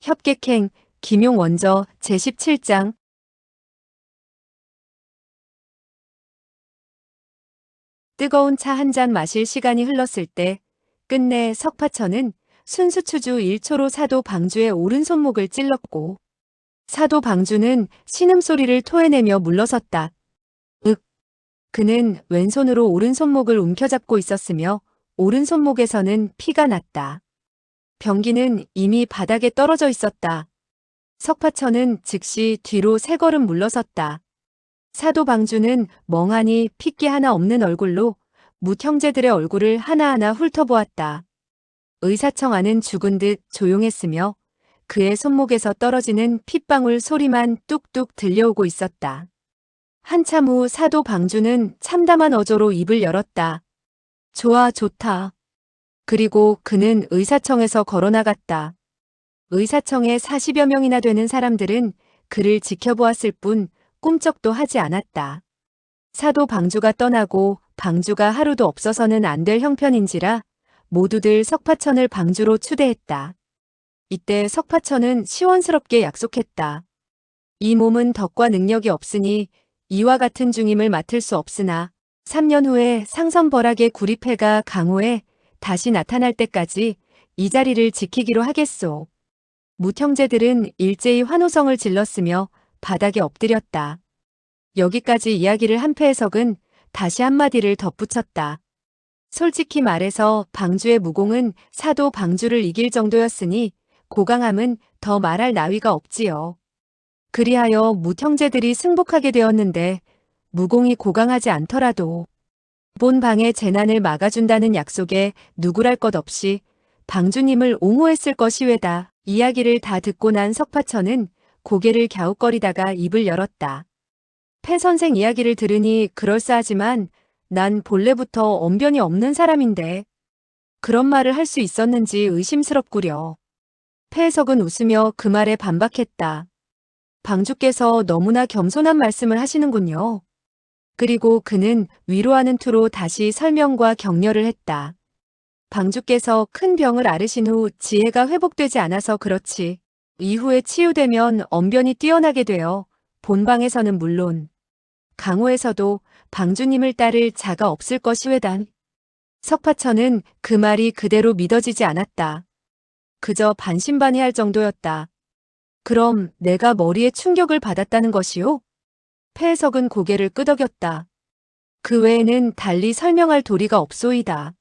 협객행, 김용 원저 제17장. 뜨거운 차 한 잔 마실 시간이 흘렀을 때 끝내 석파천은 순수 추주 1초로 사도 방주의 오른손목을 찔렀고 사도 방주는 신음소리를 토해내며 물러섰다. 윽. 그는 왼손으로 오른손목을 움켜잡고 있었으며 오른손목에서는 피가 났다. 병기는 이미 바닥에 떨어져 있었다. 석파천은 즉시 뒤로 3걸음 물러섰다. 사도 방주는 멍하니 핏기 하나 없는 얼굴로 뭇 형제들의 얼굴을 하나하나 훑어보았다. 의사청 안은 죽은 듯 조용했으며 그의 손목에서 떨어지는 핏방울 소리만 뚝뚝 들려오고 있었다. 한참 후 사도 방주는 참담한 어조로 입을 열었다. 좋아, 좋다. 그리고 그는 의사청에서 걸어나갔다. 의사청에 40여 명이나 되는 사람들은 그를 지켜보았을 뿐 꿈쩍도 하지 않았다. 사도 방주가 떠나고 방주가 하루도 없어서는 안 될 형편인지라 모두들 석파천을 방주로 추대했다. 이때 석파천은 시원스럽게 약속했다. 이 몸은 덕과 능력이 없으니 이와 같은 중임을 맡을 수 없으나 3년 후에 상선벌악의 구리패가 강호에 다시 나타날 때까지 이 자리를 지키기로 하겠소. 뭇 형제들은 일제히 환호성을 질렀으며 바닥에 엎드렸다. 여기까지 이야기를 한 패해석은 다시 한마디를 덧붙였다. 솔직히 말해서 방주의 무공은 사도 방주를 이길 정도였으니 고강함은 더 말할 나위가 없지요. 그리하여 뭇 형제들이 승복하게 되었는데 무공이 고강하지 않더라도 본 방의 재난을 막아준다는 약속에 누구랄 것 없이 방주님을 옹호했을 것이외다. 이야기를 다 듣고 난 석파천은 고개를 갸웃거리다가 입을 열었다. 패 선생 이야기를 들으니 그럴싸하지만 난 본래부터 언변이 없는 사람인데 그런 말을 할 수 있었는지 의심스럽구려. 패해석은 웃으며 그 말에 반박했다. 방주께서 너무나 겸손한 말씀을 하시는군요. 그리고 그는 위로하는 투로 다시 설명과 격려를 했다. 방주께서 큰 병을 앓으신 후 지혜가 회복되지 않아서 그렇지. 이후에 치유되면 언변이 뛰어나게 되어 본방에서는 물론 강호에서도 방주님을 따를 자가 없을 것이외단. 석파천은 그 말이 그대로 믿어지지 않았다. 그저 반신반의할 정도였다. 그럼 내가 머리에 충격을 받았다는 것이요? 패해석은 고개를 끄덕였다. 그 외에는 달리 설명할 도리가 없소이다.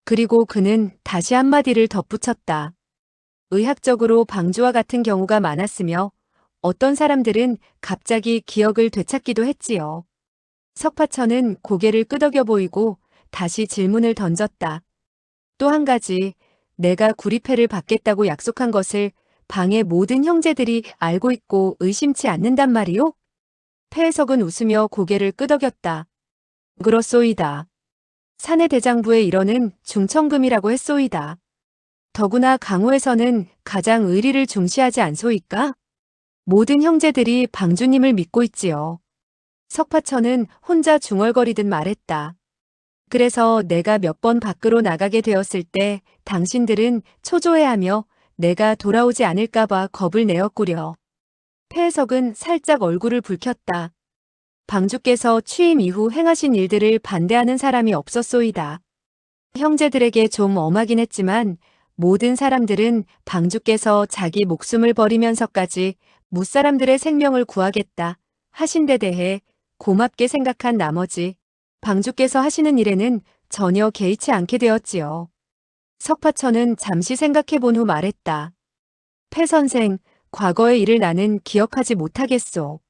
그리고 그는 다시 한마디를 덧붙였다. 의학적으로 방주와 같은 경우가 많았으며 어떤 사람들은 갑자기 기억을 되찾기도 했지요. 석파천은 고개를 끄덕여 보이고 다시 질문을 던졌다. 또 한 가지, 내가 구리패를 받겠다고 약속한 것을 방의 모든 형제들이 알고 있고 의심치 않는단 말이오? 패해석은 웃으며 고개를 끄덕였다. 그렇소이다. 사내 대장부의 일원은 중천금이라고 했소이다. 더구나 강호에서는 가장 의리를 중시하지 않소이까? 모든 형제들이 방주님을 믿고 있지요. 석파천은 혼자 중얼거리듯 말했다. 그래서 내가 몇 번 밖으로 나가게 되었을 때 당신들은 초조해하며 내가 돌아오지 않을까봐 겁을 내었구려. 패해석은 살짝 얼굴을 붉혔다. 방주께서 취임 이후 행하신 일들을 반대하는 사람이 없었소이다. 형제들에게 좀 엄하긴 했지만 모든 사람들은 방주께서 자기 목숨을 버리면서까지 무사람들의 생명을 구하겠다 하신 데 대해 고맙게 생각한 나머지 방주께서 하시는 일에는 전혀 개의치 않게 되었지요. 석파천은 잠시 생각해 본 후 말했다. 패 선생, 과거의 일을 나는 기억하지 못하겠소.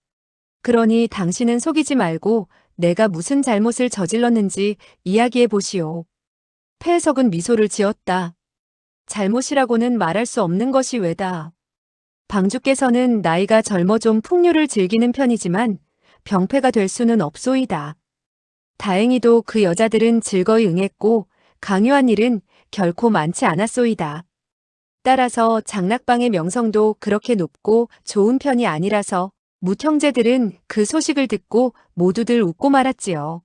그러니 당신은 속이지 말고 내가 무슨 잘못을 저질렀는지 이야기해 보시오. 패해석은 미소를 지었다. 잘못이라고는 말할 수 없는 것이 왜다. 방주께서는 나이가 젊어 좀 풍류를 즐기는 편이지만 병폐가 될 수는 없소이다. 다행히도 그 여자들은 즐거이 응했고 강요한 일은 결코 많지 않았소이다. 따라서 장락방의 명성도 그렇게 높고 좋은 편이 아니라서 뭇 형제들은 그 소식을 듣고 모두들 웃고 말았지요.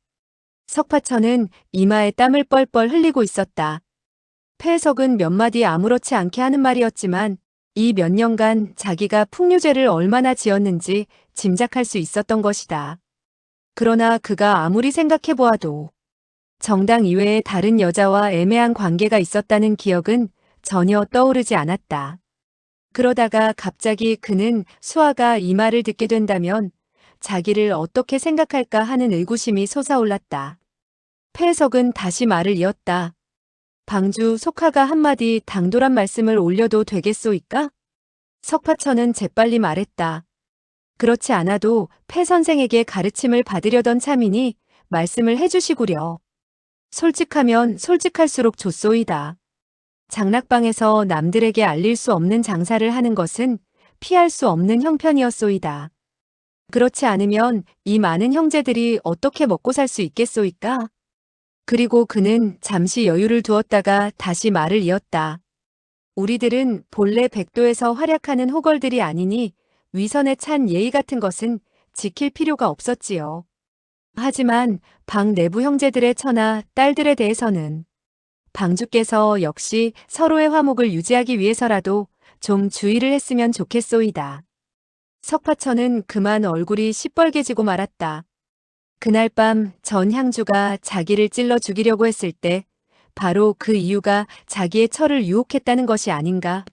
석파천은 이마에 땀을 뻘뻘 흘리고 있었다. 패해석은 몇 마디 아무렇지 않게 하는 말이었지만 이 몇 년간 자기가 풍류죄를 얼마나 지었는지 짐작할 수 있었던 것이다. 그러나 그가 아무리 생각해보아도 정당 이외에 다른 여자와 애매한 관계가 있었다는 기억은 전혀 떠오르지 않았다. 그러다가 갑자기 그는 수아가 이 말을 듣게 된다면 자기를 어떻게 생각할까 하는 의구심이 솟아올랐다. 폐석은 다시 말을 이었다. 방주 속하가 한마디 당돌한 말씀을 올려도 되겠소이까? 석파천은 재빨리 말했다. 그렇지 않아도 폐 선생에게 가르침을 받으려던 참이니 말씀을 해주시구려. 솔직하면 솔직할수록 좋소이다. 장락방에서 남들에게 알릴 수 없는 장사를 하는 것은 피할 수 없는 형편이었소이다. 그렇지 않으면 이 많은 형제들이 어떻게 먹고 살 수 있겠소이까? 그리고 그는 잠시 여유를 두었다가 다시 말을 이었다. 우리들은 본래 백도에서 활약하는 호걸들이 아니니 위선에 찬 예의 같은 것은 지킬 필요가 없었지요. 하지만 방 내부 형제들의 처나 딸들에 대해서는 방주께서 역시 서로의 화목을 유지하기 위해서라도 좀 주의를 했으면 좋겠소이다. 석파천은 그만 얼굴이 시뻘개지고 말았다. 그날 밤 전 향주가 자기를 찔러 죽이려고 했을 때 바로 그 이유가 자기의 처를 유혹했다는 것이 아닌가.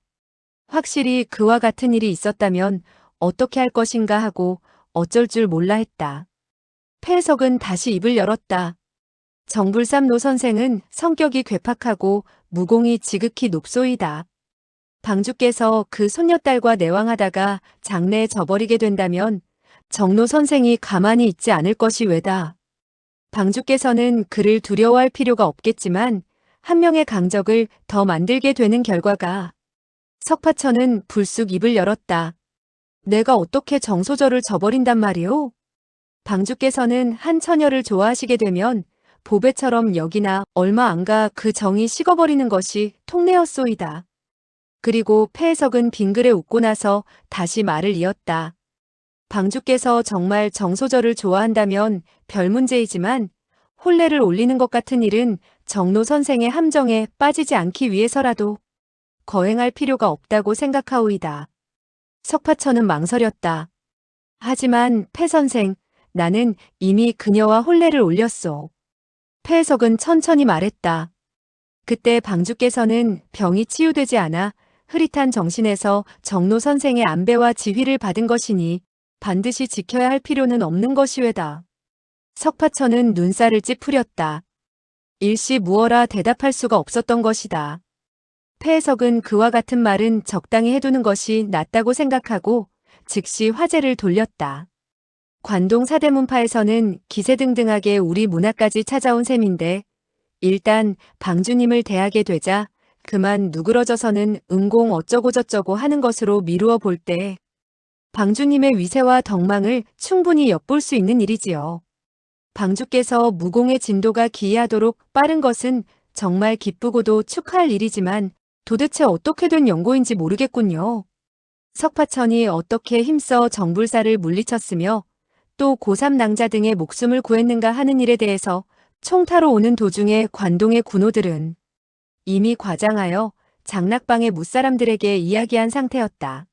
확실히 그와 같은 일이 있었다면 어떻게 할 것인가 하고 어쩔 줄 몰라 했다. 폐석은 다시 입을 열었다. 정불삼 노 선생은 성격이 괴팍하고 무공이 지극히 높소이다. 방주께서 그 손녀딸과 내왕하다가 장래에 져버리게 된다면 정노 선생이 가만히 있지 않을 것이 왜다. 방주께서는 그를 두려워할 필요가 없겠지만 한 명의 강적을 더 만들게 되는 결과가. 석파천은 불쑥 입을 열었다. 내가 어떻게 정소저를 져버린단 말이오? 방주께서는 한 처녀를 좋아하시게 되면 보배처럼 여기나 얼마 안 가 그 정이 식어버리는 것이 통례였소이다. 그리고 폐해석은 빙그레 웃고 나서 다시 말을 이었다. 방주께서 정말 정소저를 좋아한다면 별 문제이지만 혼례를 올리는 것 같은 일은 정노 선생의 함정에 빠지지 않기 위해서라도 거행할 필요가 없다고 생각하오이다. 석파천은 망설였다. 하지만 폐 선생, 나는 이미 그녀와 혼례를 올렸소. 폐해석은 천천히 말했다. 그때 방주께서는 병이 치유되지 않아 흐릿한 정신에서 정노 선생의 안배와 지휘를 받은 것이니 반드시 지켜야 할 필요는 없는 것이외다. 석파천은 눈살을 찌푸렸다. 일시 무어라 대답할 수가 없었던 것이다. 폐해석은 그와 같은 말은 적당히 해두는 것이 낫다고 생각하고 즉시 화제를 돌렸다. 관동 사대문파에서는 기세등등하게 우리 문화까지 찾아온 셈인데 일단 방주님을 대하게 되자 그만 누그러져서는 은공 어쩌고저쩌고 하는 것으로 미루어 볼 때 방주님의 위세와 덕망을 충분히 엿볼 수 있는 일이지요. 방주께서 무공의 진도가 기이하도록 빠른 것은 정말 기쁘고도 축하할 일이지만 도대체 어떻게 된 연고인지 모르겠군요. 석파천이 어떻게 힘써 정불사를 물리쳤으며 또 고3 등의 목숨을 구했는가 하는 일에 대해서 총타로 오는 도중에 관동의 군호들은 이미 과장하여 장락방의 무사람들에게 이야기한 상태였다.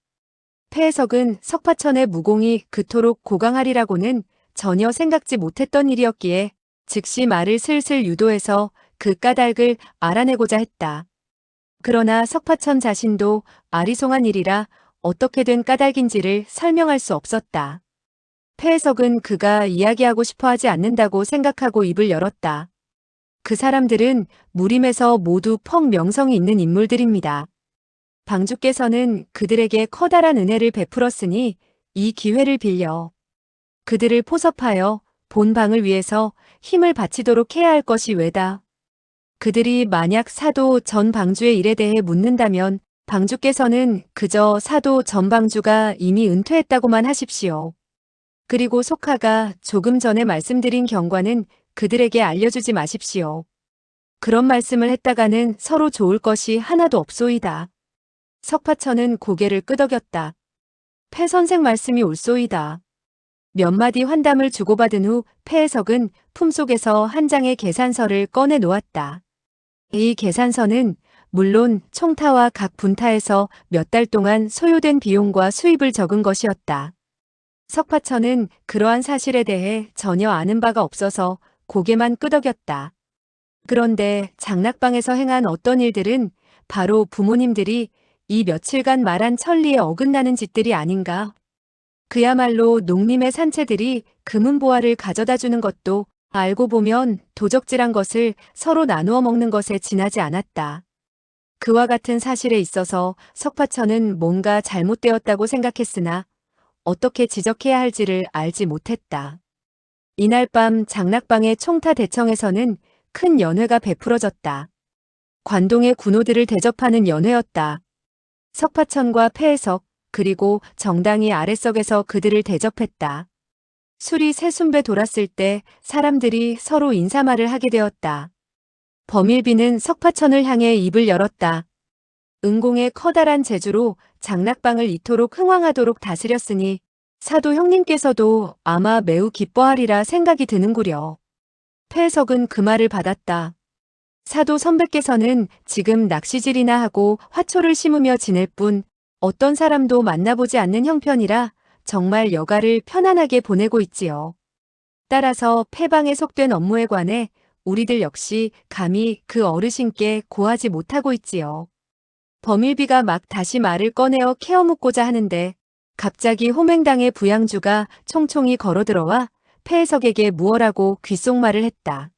폐해석은 석파천의 무공이 그토록 고강하리라고는 전혀 생각지 못했던 일이었기에 즉시 말을 슬슬 유도해서 그 까닭을 알아내고자 했다. 그러나 석파천 자신도 아리송한 일이라 어떻게 된 까닭인지를 설명할 수 없었다. 폐해석은 그가 이야기하고 싶어 하지 않는다고 생각하고 입을 열었다. 그 사람들은 무림에서 모두 퍽 명성이 있는 인물들입니다. 방주께서는 그들에게 커다란 은혜를 베풀었으니 이 기회를 빌려 그들을 포섭하여 본방을 위해서 힘을 바치도록 해야 할 것이 왜다. 그들이 만약 사도 전 방주의 일에 대해 묻는다면 방주께서는 그저 사도 전 방주가 이미 은퇴했다고만 하십시오. 그리고 속하가 조금 전에 말씀드린 경과는 그들에게 알려주지 마십시오. 그런 말씀을 했다가는 서로 좋을 것이 하나도 없소이다. 석파천은 고개를 끄덕였다. 폐 선생 말씀이 옳소이다. 몇 마디 환담을 주고받은 후 폐해석은 품속에서 한 장의 계산서를 꺼내 놓았다. 이 계산서는 물론 총타와 각 분타에서 몇 달 동안 소요된 비용과 수입을 적은 것이었다. 석파천은 그러한 사실에 대해 전혀 아는 바가 없어서 고개만 끄덕였다. 그런데 장락방에서 행한 어떤 일들은 바로 부모님들이 이 며칠간 말한 천리에 어긋나는 짓들이 아닌가. 그야말로 농림의 산채들이 금은보화를 가져다 주는 것도 알고 보면 도적질한 것을 서로 나누어 먹는 것에 지나지 않았다. 그와 같은 사실에 있어서 석파천은 뭔가 잘못되었다고 생각했으나 어떻게 지적해야 할지를 알지 못했다. 이날 밤 장락방의 총타 대청에서는 큰 연회가 베풀어졌다. 관동의 군호들을 대접하는 연회였다. 석파천과 폐해석 그리고 정당이 아래석에서 그들을 대접했다. 술이 새순배 돌았을 때 사람들이 서로 인사말을 하게 되었다. 범일비는 석파천을 향해 입을 열었다. 은공의 커다란 재주로 장락방을 이토록 흥왕하도록 다스렸으니 사도 형님께서도 아마 매우 기뻐하리라 생각이 드는구려. 폐해석은 그 말을 받았다. 사도 선배께서는 지금 낚시질이나 하고 화초를 심으며 지낼 뿐 어떤 사람도 만나보지 않는 형편이라 정말 여가를 편안하게 보내고 있지요. 따라서 폐방에 속된 업무에 관해 우리들 역시 감히 그 어르신께 고하지 못하고 있지요. 범일비가 막 다시 말을 꺼내어 케어묻고자 하는데 갑자기 호맹당의 부양주가 총총히 걸어들어와 폐해석에게 무어라고 귓속말을 했다.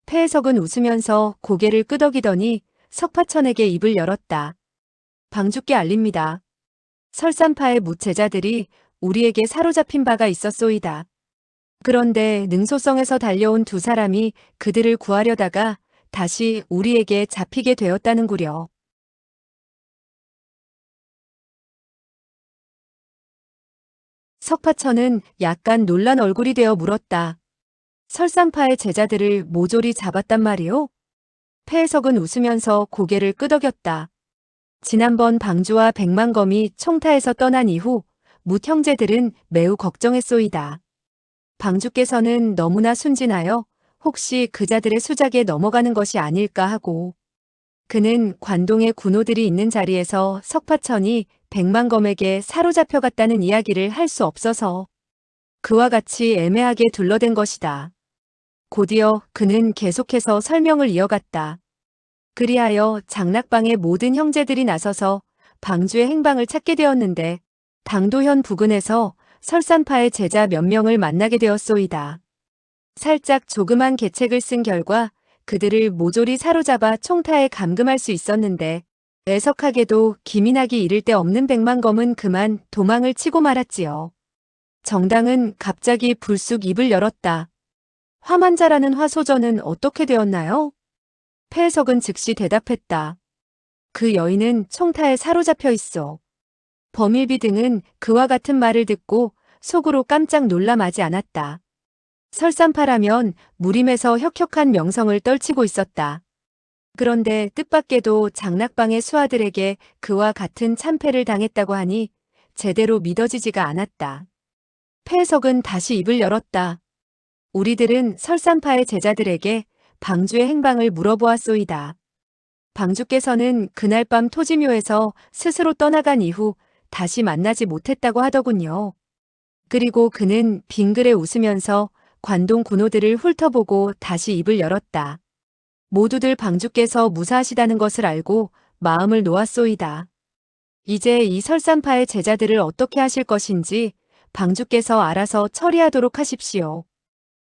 폐해석은 웃으면서 고개를 끄덕이더니 석파천에게 입을 열었다. 방주께 알립니다. 설산파의 무제자들이 우리에게 사로잡힌 바가 있었소이다. 그런데 능소성에서 달려온 두 사람이 그들을 구하려다가 다시 우리에게 잡히게 되었다는구려. 석파천은 약간 놀란 얼굴이 되어 물었다. 설산파의 제자들을 모조리 잡았단 말이오? 폐해석은 웃으면서 고개를 끄덕였다. 지난번 방주와 백만검이 총타에서 떠난 이후 뭇 형제들은 매우 걱정했소이다. 방주께서는 너무나 순진하여 혹시 그자들의 수작에 넘어가는 것이 아닐까 하고 그는 관동의 군호들이 있는 자리에서 석파천이 백만검에게 사로잡혀갔다는 이야기를 할 수 없어서 그와 같이 애매하게 둘러댄 것이다. 곧이어 그는 계속해서 설명을 이어갔다. 그리하여 장락방의 모든 형제들이 나서서 방주의 행방을 찾게 되었는데 당도현 부근에서 설산파의 제자 몇 명을 만나게 되었소이다. 살짝 조그만 계책을 쓴 결과 그들을 모조리 사로잡아 총타에 감금할 수 있었는데 애석하게도 기민하기 이를 데 없는 백만검은 그만 도망을 치고 말았지요. 정당은 갑자기 불쑥 입을 열었다. 화만자라는 화소전은 어떻게 되었나요? 폐해석은 즉시 대답했다. 그 여인은 총타에 사로잡혀 있어. 범일비 등은 그와 같은 말을 듣고 속으로 깜짝 놀라마지 않았다. 설산파라면 무림에서 혁혁한 명성을 떨치고 있었다. 그런데 뜻밖에도 장락방의 수하들에게 그와 같은 참패를 당했다고 하니 제대로 믿어지지가 않았다. 폐해석은 다시 입을 열었다. 우리들은 설산파의 제자들에게 방주의 행방을 물어보았소이다. 방주께서는 그날 밤 토지묘에서 스스로 떠나간 이후 다시 만나지 못했다고 하더군요. 그리고 그는 빙그레 웃으면서 관동 군호들을 훑어보고 다시 입을 열었다. 모두들 방주께서 무사하시다는 것을 알고 마음을 놓았소이다. 이제 이 설산파의 제자들을 어떻게 하실 것인지 방주께서 알아서 처리하도록 하십시오.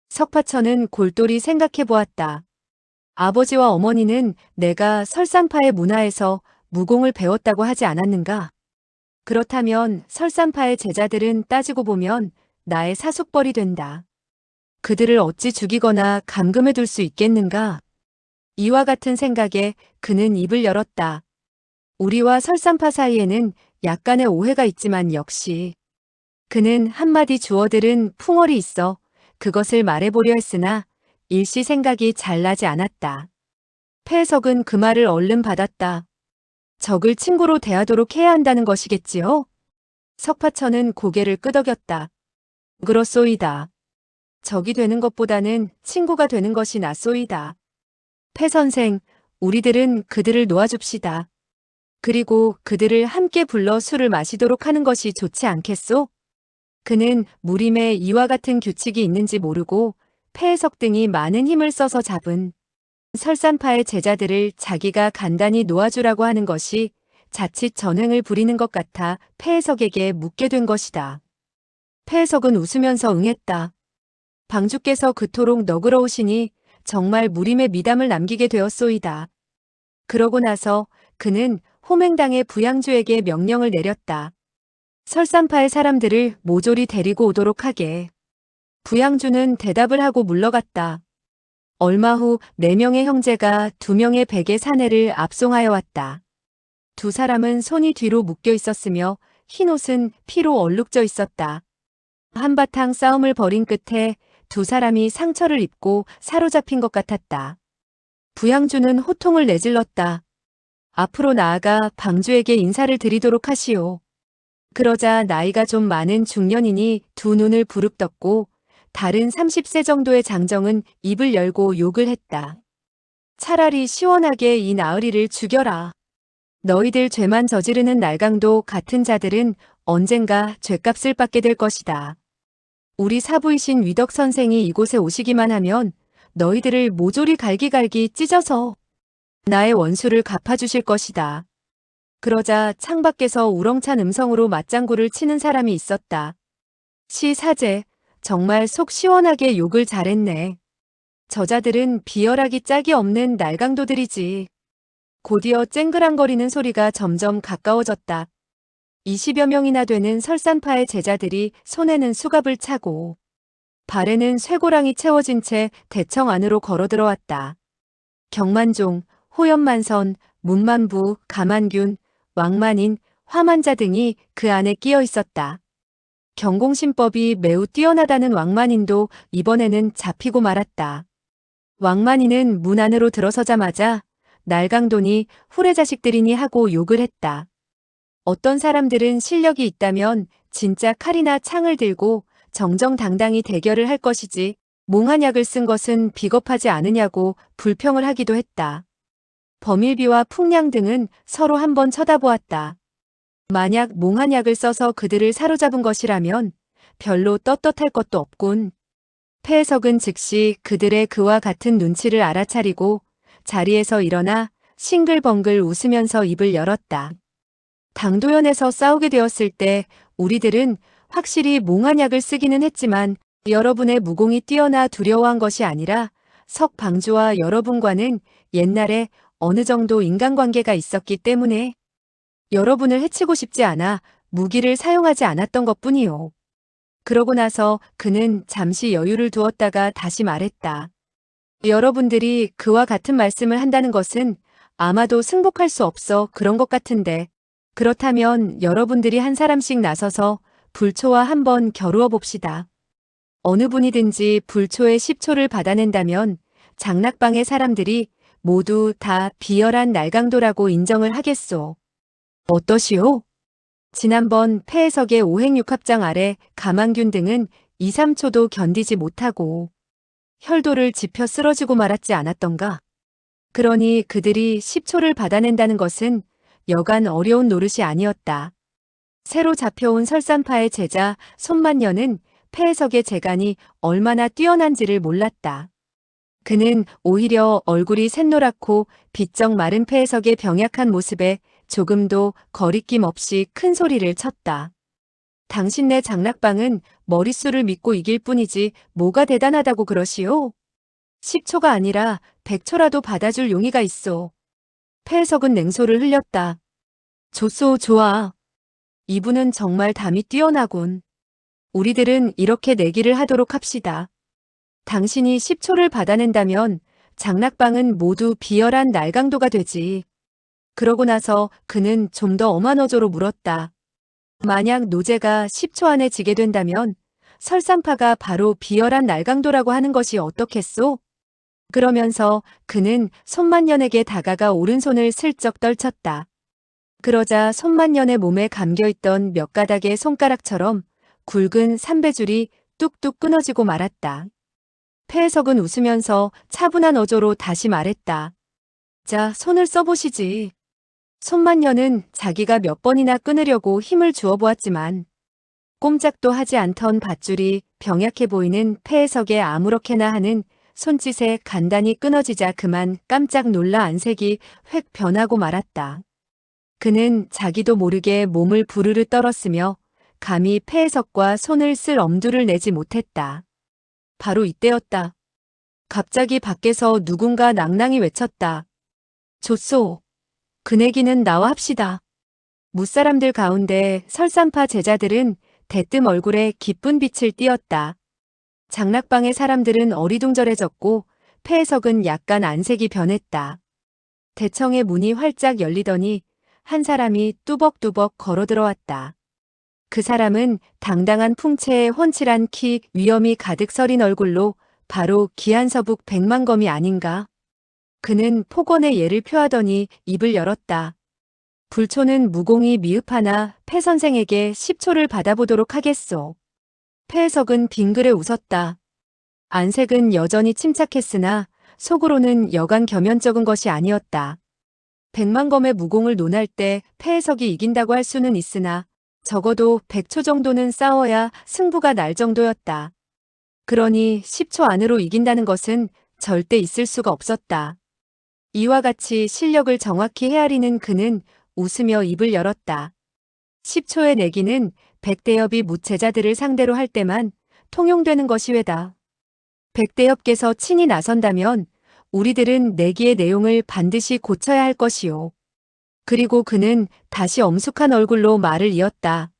석파천은 골똘히 생각해 보았다. 아버지와 어머니는 내가 설산파의 문화에서 무공을 배웠다고 하지 않았는가? 그렇다면 설산파의 제자들은 따지고 보면 나의 사숙벌이 된다. 그들을 어찌 죽이거나 감금해 둘 수 있겠는가? 이와 같은 생각에 그는 입을 열었다. 우리와 설산파 사이에는 약간의 오해가 있지만 역시 그는 한마디 주어들은 풍월이 있어 그것을 말해보려 했으나 일시 생각이 잘 나지 않았다. 폐해석은 그 말을 얼른 받았다. 적을 친구로 대하도록 해야 한다는 것이겠지요? 석파천은 고개를 끄덕였다. 그렇소이다. 적이 되는 것보다는 친구가 되는 것이 낫소이다. 폐 선생, 우리들은 그들을 놓아줍시다. 그리고 그들을 함께 불러 술을 마시도록 하는 것이 좋지 않겠소? 그는 무림에 이와 같은 규칙이 있는지 모르고 폐해석 등이 많은 힘을 써서 잡은 설산파의 제자들을 자기가 간단히 놓아주라고 하는 것이 자칫 전횡을 부리는 것 같아 폐해석에게 묻게 된 것이다. 폐해석은 웃으면서 응했다. 방주께서 그토록 너그러우시니 정말 무림의 미담을 남기게 되었소이다. 그러고 나서 그는 호맹당의 부양주에게 명령을 내렸다. 설산파의 사람들을 모조리 데리고 오도록 하게. 부양주는 대답을 하고 물러갔다. 얼마 후 4명의 형제가 2명의 백의 사내를 압송하여 왔다. 두 사람은 손이 뒤로 묶여 있었으며 흰옷은 피로 얼룩져 있었다. 한바탕 싸움을 벌인 끝에 두 사람이 상처를 입고 사로잡힌 것 같았다. 부양주는 호통을 내질렀다. 앞으로 나아가 방주에게 인사를 드리도록 하시오. 그러자 나이가 좀 많은 중년인이 두 눈을 부릅떴고 다른 30세 정도의 장정은 입을 열고 욕을 했다. 차라리 시원하게 이 나으리를 죽여라. 너희들 죄만 저지르는 날강도 같은 자들은 언젠가 죗값을 받게 될 것이다. 우리 사부이신 위덕 선생이 이곳에 오시기만 하면 너희들을 모조리 갈기갈기 찢어서 나의 원수를 갚아주실 것이다. 그러자 창밖에서 우렁찬 음성으로 맞장구를 치는 사람이 있었다. 시사제, 정말 속 시원하게 욕을 잘했네. 저자들은 비열하기 짝이 없는 날강도들이지. 곧이어 쨍그랑거리는 소리가 점점 가까워졌다. 20여 명이나 되는 설산파의 제자들이 손에는 수갑을 차고 발에는 쇠고랑이 채워진 채 대청 안으로 걸어 들어왔다. 경만종, 호연만선, 문만부, 가만균, 왕만인, 화만자 등이 그 안에 끼어 있었다. 경공신법이 매우 뛰어나다는 왕만인도 이번에는 잡히고 말았다. 왕만인은 문 안으로 들어서자마자 날강도니 후레자식들이니 하고 욕을 했다. 어떤 사람들은 실력이 있다면 진짜 칼이나 창을 들고 정정당당히 대결을 할 것이지 몽한약을 쓴 것은 비겁하지 않으냐고 불평을 하기도 했다. 범일비와 풍량 등은 서로 한번 쳐다보았다. 만약 몽한약을 써서 그들을 사로잡은 것이라면 별로 떳떳할 것도 없군. 폐해석은 즉시 그들의 그와 같은 눈치를 알아차리고 자리에서 일어나 싱글벙글 웃으면서 입을 열었다. 당도연에서 싸우게 되었을 때 우리들은 확실히 몽한약을 쓰기는 했지만 여러분의 무공이 뛰어나 두려워한 것이 아니라 석방주와 여러분과는 옛날에 어느 정도 인간관계가 있었기 때문에 여러분을 해치고 싶지 않아 무기를 사용하지 않았던 것뿐이요. 그러고 나서 그는 잠시 여유를 두었다가 다시 말했다. 여러분들이 그와 같은 말씀을 한다는 것은 아마도 승복할 수 없어 그런 것 같은데 그렇다면 여러분들이 한 사람씩 나서서 불초와 한번 겨루어 봅시다. 어느 분이든지 불초의 10초를 받아낸다면 장락방의 사람들이 모두 다 비열한 날강도라고 인정을 하겠소. 어떠시오? 지난번 폐해석의 오행육합장 아래 가만균 등은 2, 3초도 견디지 못하고 혈도를 짚혀 쓰러지고 말았지 않았던가? 그러니 그들이 10초를 받아낸다는 것은 여간 어려운 노릇이 아니었다. 새로 잡혀온 설산파의 제자 손만녀는 폐해석의 재간이 얼마나 뛰어난지를 몰랐다. 그는 오히려 얼굴이 샛노랗고 비쩍 마른 폐해석의 병약한 모습에 조금도 거리낌 없이 큰 소리를 쳤다. 당신네 장락방은 머릿수를 믿고 이길 뿐이지 뭐가 대단하다고 그러시오? 10초가 아니라 100초라도 받아줄 용의가 있소. 폐해석은 냉소를 흘렸다. 좋소, 좋아. 이분은 정말 담이 뛰어나군. 우리들은 이렇게 내기를 하도록 합시다. 당신이 10초를 받아낸다면 장락방은 모두 비열한 날강도가 되지. 그러고 나서 그는 좀 더 엄한 어조로 물었다. 만약 노제가 10초 안에 지게 된다면 설산파가 바로 비열한 날강도라고 하는 것이 어떻겠소? 그러면서 그는 손만년에게 다가가 오른손을 슬쩍 떨쳤다. 그러자 손만년의 몸에 감겨있던 몇 가닥의 손가락처럼 굵은 삼배줄이 뚝뚝 끊어지고 말았다. 폐해석은 웃으면서 차분한 어조로 다시 말했다. 자, 손을 써보시지. 손만녀는 자기가 몇 번이나 끊으려고 힘을 주어 보았지만 꼼짝도 하지 않던 밧줄이 병약해 보이는 폐해석에 아무렇게나 하는 손짓에 간단히 끊어지자 그만 깜짝 놀라 안색이 획 변하고 말았다. 그는 자기도 모르게 몸을 부르르 떨었으며 감히 폐해석과 손을 쓸 엄두를 내지 못했다. 바로 이때였다. 갑자기 밖에서 누군가 낭낭히 외쳤다. 좋소. 그 내기는 나와 합시다. 무사람들 가운데 설산파 제자들은 대뜸 얼굴에 기쁜 빛을 띠었다. 장락방의 사람들은 어리둥절해졌고 폐해석은 약간 안색이 변했다. 대청의 문이 활짝 열리더니 한 사람이 뚜벅뚜벅 걸어 들어왔다. 그 사람은 당당한 풍채에 훤칠한 키, 위엄이 가득 서린 얼굴로 바로 기한서북 백만검이 아닌가. 그는 폭언의 예를 표하더니 입을 열었다. 불초는 무공이 미흡하나 폐 선생에게 10초를 받아보도록 하겠소. 폐해석은 빙그레 웃었다. 안색은 여전히 침착했으나 속으로는 여간 겸연쩍은 것이 아니었다. 백만검의 무공을 논할 때 폐해석이 이긴다고 할 수는 있으나 적어도 100초 정도는 싸워야 승부가 날 정도였다. 그러니 10초 안으로 이긴다는 것은 절대 있을 수가 없었다. 이와 같이 실력을 정확히 헤아리는 그는 웃으며 입을 열었다. 10초의 내기는 백대엽이 무체자들을 상대로 할 때만 통용되는 것이 왜다. 백대엽께서 친히 나선다면 우리들은 내기의 내용을 반드시 고쳐야 할 것이요. 그리고 그는 다시 엄숙한 얼굴로 말을 이었다.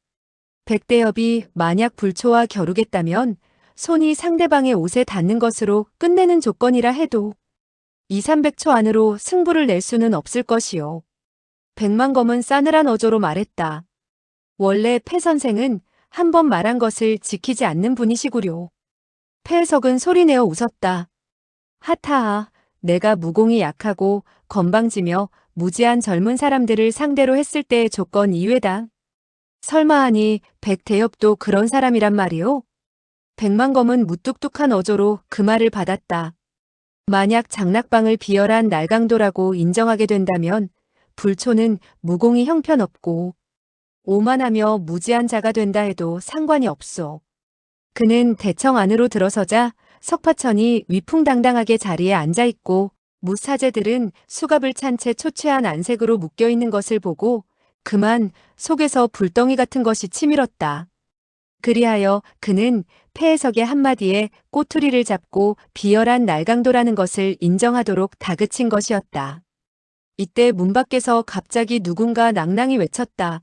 백대엽이 만약 불초와 겨루겠다면 손이 상대방의 옷에 닿는 것으로 끝내는 조건이라 해도 2, 300초 안으로 승부를 낼 수는 없을 것이요. 백만검은 싸늘한 어조로 말했다. 원래 폐 선생은 한 번 말한 것을 지키지 않는 분이시구려. 폐해석은 소리내어 웃었다. 하타하, 내가 무공이 약하고 건방지며 무지한 젊은 사람들을 상대로 했을 때의 조건 이외다. 설마하니 백대엽도 그런 사람이란 말이오? 백만검은 무뚝뚝한 어조로 그 말을 받았다. 만약 장락방을 비열한 날강도라고 인정하게 된다면 불초는 무공이 형편없고 오만하며 무지한 자가 된다 해도 상관이 없소. 그는 대청 안으로 들어서자 석파천이 위풍당당하게 자리에 앉아있고 무사제들은 수갑을 찬 채 초췌한 안색으로 묶여있는 것을 보고 그만 속에서 불덩이 같은 것이 치밀었다. 그리하여 그는 폐해석의 한마디에 꼬투리를 잡고 비열한 날강도라는 것을 인정하도록 다그친 것이었다. 이때 문 밖에서 갑자기 누군가 낭낭히 외쳤다.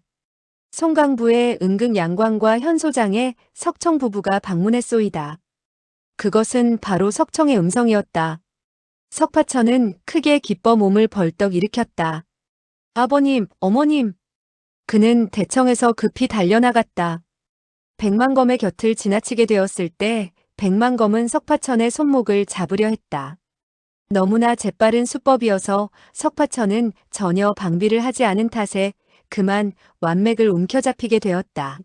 송강부의 은극 양광과 현소장의 석청 부부가 방문했소이다. 그것은 바로 석청의 음성이었다. 석파천은 크게 기뻐 몸을 벌떡 일으켰다. 아버님, 어머님. 그는 대청에서 급히 달려나갔다. 백만검의 곁을 지나치게 되었을 때 백만검은 석파천의 손목을 잡으려 했다. 너무나 재빠른 수법이어서 석파천은 전혀 방비를 하지 않은 탓에 그만 완맥을 움켜잡히게 되었다.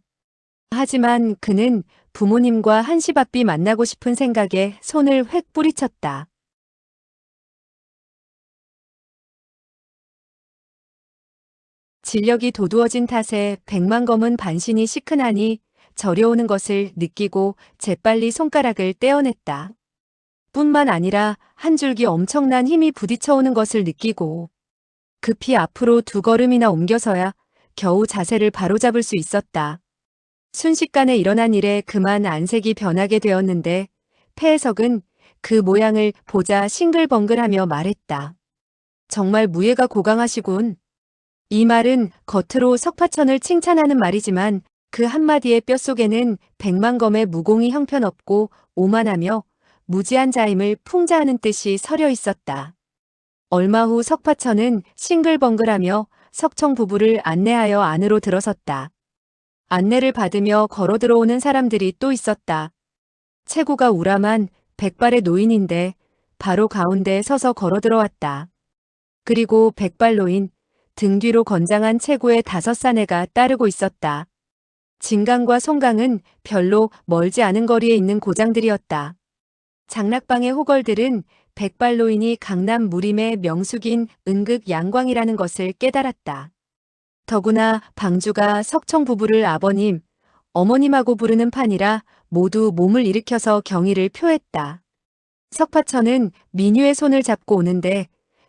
하지만 그는 부모님과 한시바삐 만나고 싶은 생각에 손을 획 뿌리쳤다. 진력이 도두어진 탓에 백만검은 반신이 시큰하니 저려오는 것을 느끼고 재빨리 손가락을 떼어냈다. 뿐만 아니라 한 줄기 엄청난 힘이 부딪혀오는 것을 느끼고 급히 앞으로 2걸음이나 옮겨서야 겨우 자세를 바로잡을 수 있었다. 순식간에 일어난 일에 그만 안색이 변하게 되었는데 폐해석은 그 모양을 보자 싱글벙글하며 말했다. 정말 무예가 고강하시군. 이 말은 겉으로 석파천을 칭찬하는 말이지만 그 한마디의 뼛속에는 백만검의 무공이 형편없고 오만하며 무지한 자임을 풍자하는 뜻이 서려 있었다. 얼마 후 석파천은 싱글벙글하며 석청 부부를 안내하여 안으로 들어섰다. 안내를 받으며 걸어 들어오는 사람들이 또 있었다. 체구가 우람한 백발의 노인인데 바로 가운데에 서서 걸어 들어왔다. 그리고 백발 노인, 등 뒤로 건장한 체구의 5사내가 따르고 있었다. 진강과 송강은 별로 멀지 않은 거리에 있는 고장들이었다. 장락방의 호걸들은 백발노인이 강남 무림의 명숙인 은극 양광이라는 것을 깨달았다. 더구나 방주가 석청 부부를 아버님, 어머님하고 부르는 판이라 모두 몸을 일으켜서 경의를 표했다. 석파천은 민유의 손을 잡고 오는데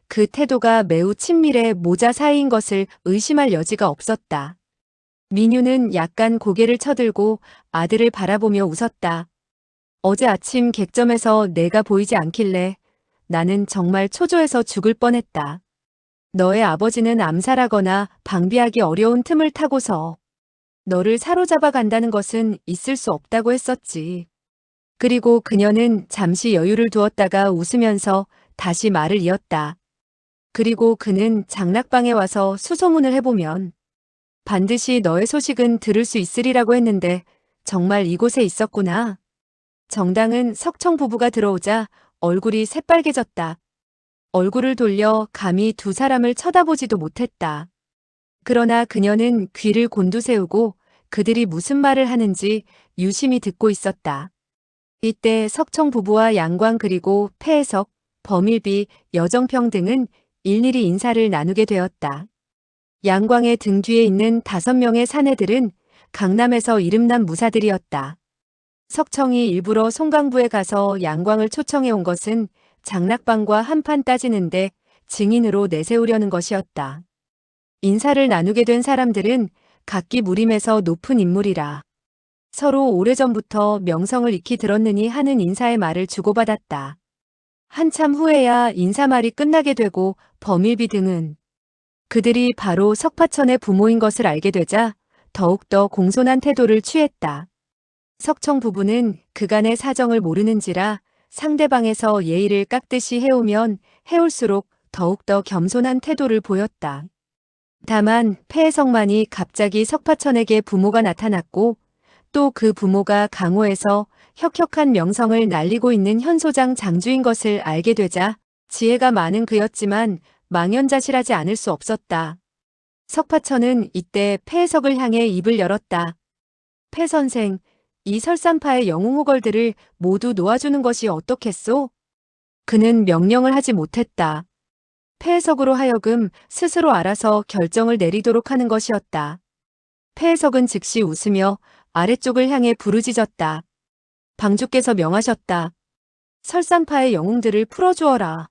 그 태도가 매우 친밀해 모자 사이인 것을 의심할 여지가 없었다. 민유는 약간 고개를 쳐들고 아들을 바라보며 웃었다. 어제 아침 객점에서 내가 보이지 않길래 나는 정말 초조해서 죽을 뻔했다. 너의 아버지는 암살하거나 방비하기 어려운 틈을 타고서 너를 사로잡아 간다는 것은 있을 수 없다고 했었지. 그리고 그녀는 잠시 여유를 두었다가 웃으면서 다시 말을 이었다. 그리고 그는 장락방에 와서 수소문을 해보면 반드시 너의 소식은 들을 수 있으리라고 했는데 정말 이곳에 있었구나. 정당은 석청 부부가 들어오자 얼굴이 새빨개졌다. 얼굴을 돌려 감히 두 사람을 쳐다보지도 못했다. 그러나 그녀는 귀를 곤두세우고 그들이 무슨 말을 하는지 유심히 듣고 있었다. 이때 석청 부부와 양광 그리고 폐해석, 범일비, 여정평 등은 일일이 인사를 나누게 되었다. 양광의 등 뒤에 있는 5명의 사내들은 강남에서 이름난 무사들이었다. 석청이 일부러 송강부에 가서 양광을 초청해 온 것은 장락방과 한판 따지는데 증인으로 내세우려는 것이었다. 인사를 나누게 된 사람들은 각기 무림에서 높은 인물이라 서로 오래전부터 명성을 익히 들었느니 하는 인사의 말을 주고받았다. 한참 후에야 인사말이 끝나게 되고 범일비 등은 그들이 바로 석파천의 부모인 것을 알게 되자 더욱더 공손한 태도를 취했다. 석청 부부는 그간의 사정을 모르는지라 상대방에서 예의를 깎듯이 해오면 해올수록 더욱더 겸손한 태도를 보였다. 다만 폐해석만이 갑자기 석파천에게 부모가 나타났고 또 그 부모가 강호에서 혁혁한 명성을 날리고 있는 현소장 장주인 것을 알게 되자 지혜가 많은 그였지만 망연자실하지 않을 수 없었다. 석파천은 이때 폐해석을 향해 입을 열었다. 폐 선생, 이 설산파의 영웅호걸들을 모두 놓아주는 것이 어떻겠소? 그는 명령을 하지 못했다. 폐해석으로 하여금 스스로 알아서 결정을 내리도록 하는 것이었다. 폐해석은 즉시 웃으며 아래쪽을 향해 부르짖었다. 방주께서 명하셨다. 설산파의 영웅들을 풀어주어라.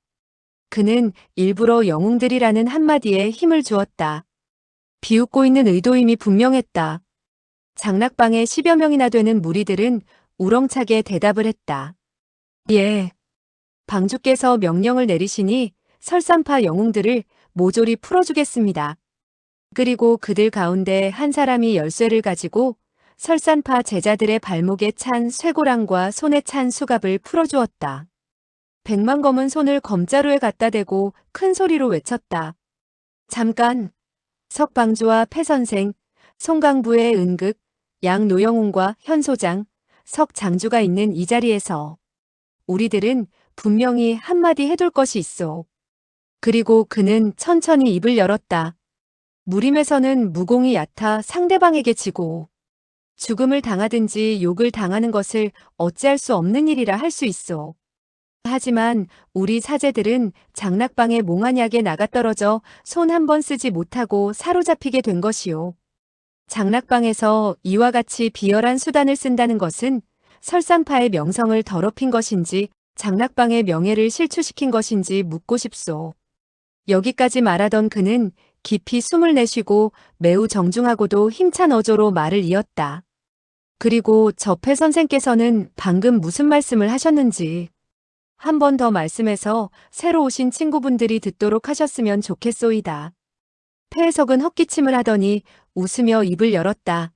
그는 일부러 영웅들이라는 한마디에 힘을 주었다. 비웃고 있는 의도임이 분명했다. 장락방에 10여 명이나 되는 무리들은 우렁차게 대답을 했다. 예. 방주께서 명령을 내리시니 설산파 영웅들을 모조리 풀어주겠습니다. 그리고 그들 가운데 한 사람이 열쇠를 가지고 설산파 제자들의 발목에 찬 쇠고랑과 손에 찬 수갑을 풀어주었다. 백만검은 손을 검자루에 갖다 대고 큰 소리로 외쳤다. 잠깐! 석방주와 폐선생, 송강부의 은극, 양노영웅과 현소장, 석장주가 있는 이 자리에서 우리들은 분명히 한마디 해둘 것이 있어. 그리고 그는 천천히 입을 열었다. 무림에서는 무공이 얕아 상대방에게 지고 죽음을 당하든지 욕을 당하는 것을 어찌할 수 없는 일이라 할 수 있어. 하지만 우리 사제들은 장락방의 몽환약에 나가떨어져 손 한 번 쓰지 못하고 사로잡히게 된 것이요. 장락방에서 이와 같이 비열한 수단을 쓴다는 것은 설산파의 명성을 더럽힌 것인지 장락방의 명예를 실추시킨 것인지 묻고 싶소. 여기까지 말하던 그는 깊이 숨을 내쉬고 매우 정중하고도 힘찬 어조로 말을 이었다. 그리고 저패 선생께서는 방금 무슨 말씀을 하셨는지 한 번 더 말씀해서 새로 오신 친구분들이 듣도록 하셨으면 좋겠소이다. 폐해석은 헛기침을 하더니 웃으며 입을 열었다.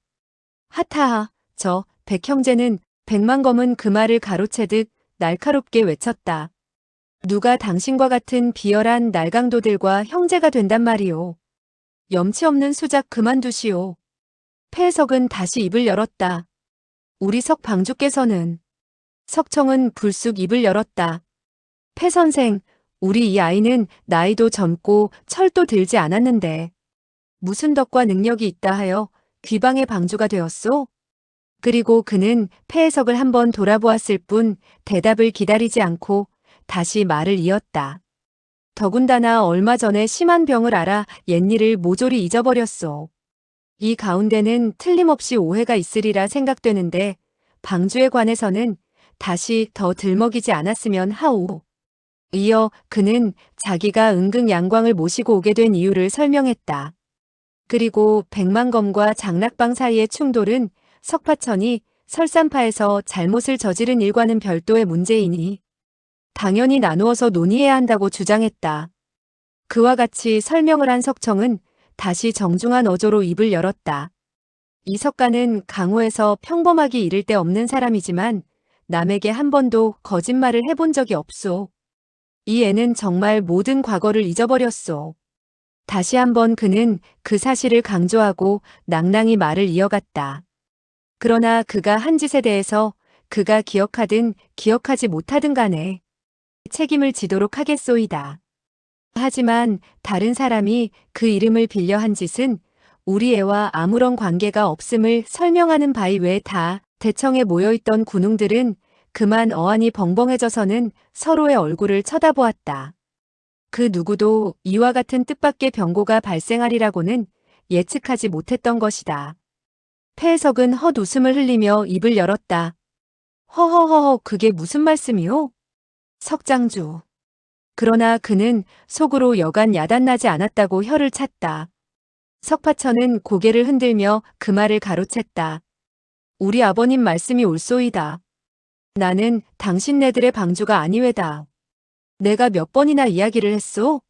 하타하, 저 백형제는 백만검은 그 말을 가로채듯 날카롭게 외쳤다. 누가 당신과 같은 비열한 날강도들과 형제가 된단 말이오. 염치 없는 수작 그만두시오. 폐해석은 다시 입을 열었다. 우리 석 방주께서는 석청은 불쑥 입을 열었다. 폐 선생, 우리 이 아이는 나이도 젊고 철도 들지 않았는데 무슨 덕과 능력이 있다 하여 귀방의 방주가 되었소? 그리고 그는 폐해석을 한번 돌아보았을 뿐 대답을 기다리지 않고 다시 말을 이었다. 더군다나 얼마 전에 심한 병을 앓아 옛일을 모조리 잊어버렸소. 이 가운데는 틀림없이 오해가 있으리라 생각되는데 방주에 관해서는 다시 더 들먹이지 않았으면 하오. 이어 그는 자기가 은근 양광을 모시고 오게 된 이유를 설명했다. 그리고 백만검과 장락방 사이의 충돌은 석파천이 설산파에서 잘못을 저지른 일과는 별도의 문제이니 당연히 나누어서 논의해야 한다고 주장했다. 그와 같이 설명을 한 석청은 다시 정중한 어조로 입을 열었다. 이 석가는 강호에서 평범하기 이를 데 없는 사람이지만 남에게 한 번도 거짓말을 해본 적이 없소. 이 애는 정말 모든 과거를 잊어버렸소. 다시 한번 그는 그 사실을 강조하고 낭낭히 말을 이어갔다. 그러나 그가 한 짓에 대해서 그가 기억하든 기억하지 못하든 간에 책임을 지도록 하겠소이다. 하지만 다른 사람이 그 이름을 빌려 한 짓은 우리 애와 아무런 관계가 없음을 설명하는 바이 외다. 대청에 모여있던 군웅들은 그만 어안이 벙벙해져서는 서로의 얼굴을 쳐다보았다. 그 누구도 이와 같은 뜻밖의 병고가 발생하리라고는 예측하지 못했던 것이다. 폐해석은 헛웃음을 흘리며 입을 열었다. 허허허허, 그게 무슨 말씀이오? 석장주. 그러나 그는 속으로 여간 야단나지 않았다고 혀를 찼다. 석파천은 고개를 흔들며 그 말을 가로챘다. 우리 아버님 말씀이 옳소이다. 나는 당신네들의 방주가 아니외다. 내가 몇 번이나 이야기를 했소?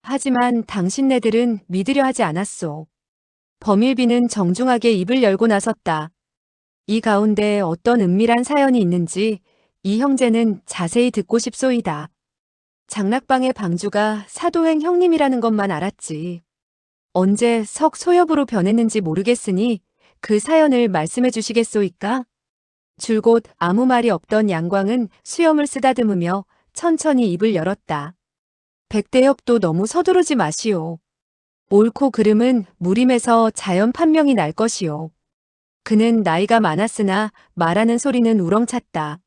하지만 당신네들은 믿으려 하지 않았소. 범일비는 정중하게 입을 열고 나섰다. 이 가운데 어떤 은밀한 사연이 있는지 이 형제는 자세히 듣고 싶소이다. 장락방의 방주가 사도행 형님이라는 것만 알았지. 언제 석 소엽으로 변했는지 모르겠으니 그 사연을 말씀해 주시겠소이까? 줄곧 아무 말이 없던 양광은 수염을 쓰다듬으며 천천히 입을 열었다. 백대엽도 너무 서두르지 마시오. 옳고 그름은 무림에서 자연 판명이 날 것이오. 그는 나이가 많았으나 말하는 소리는 우렁찼다.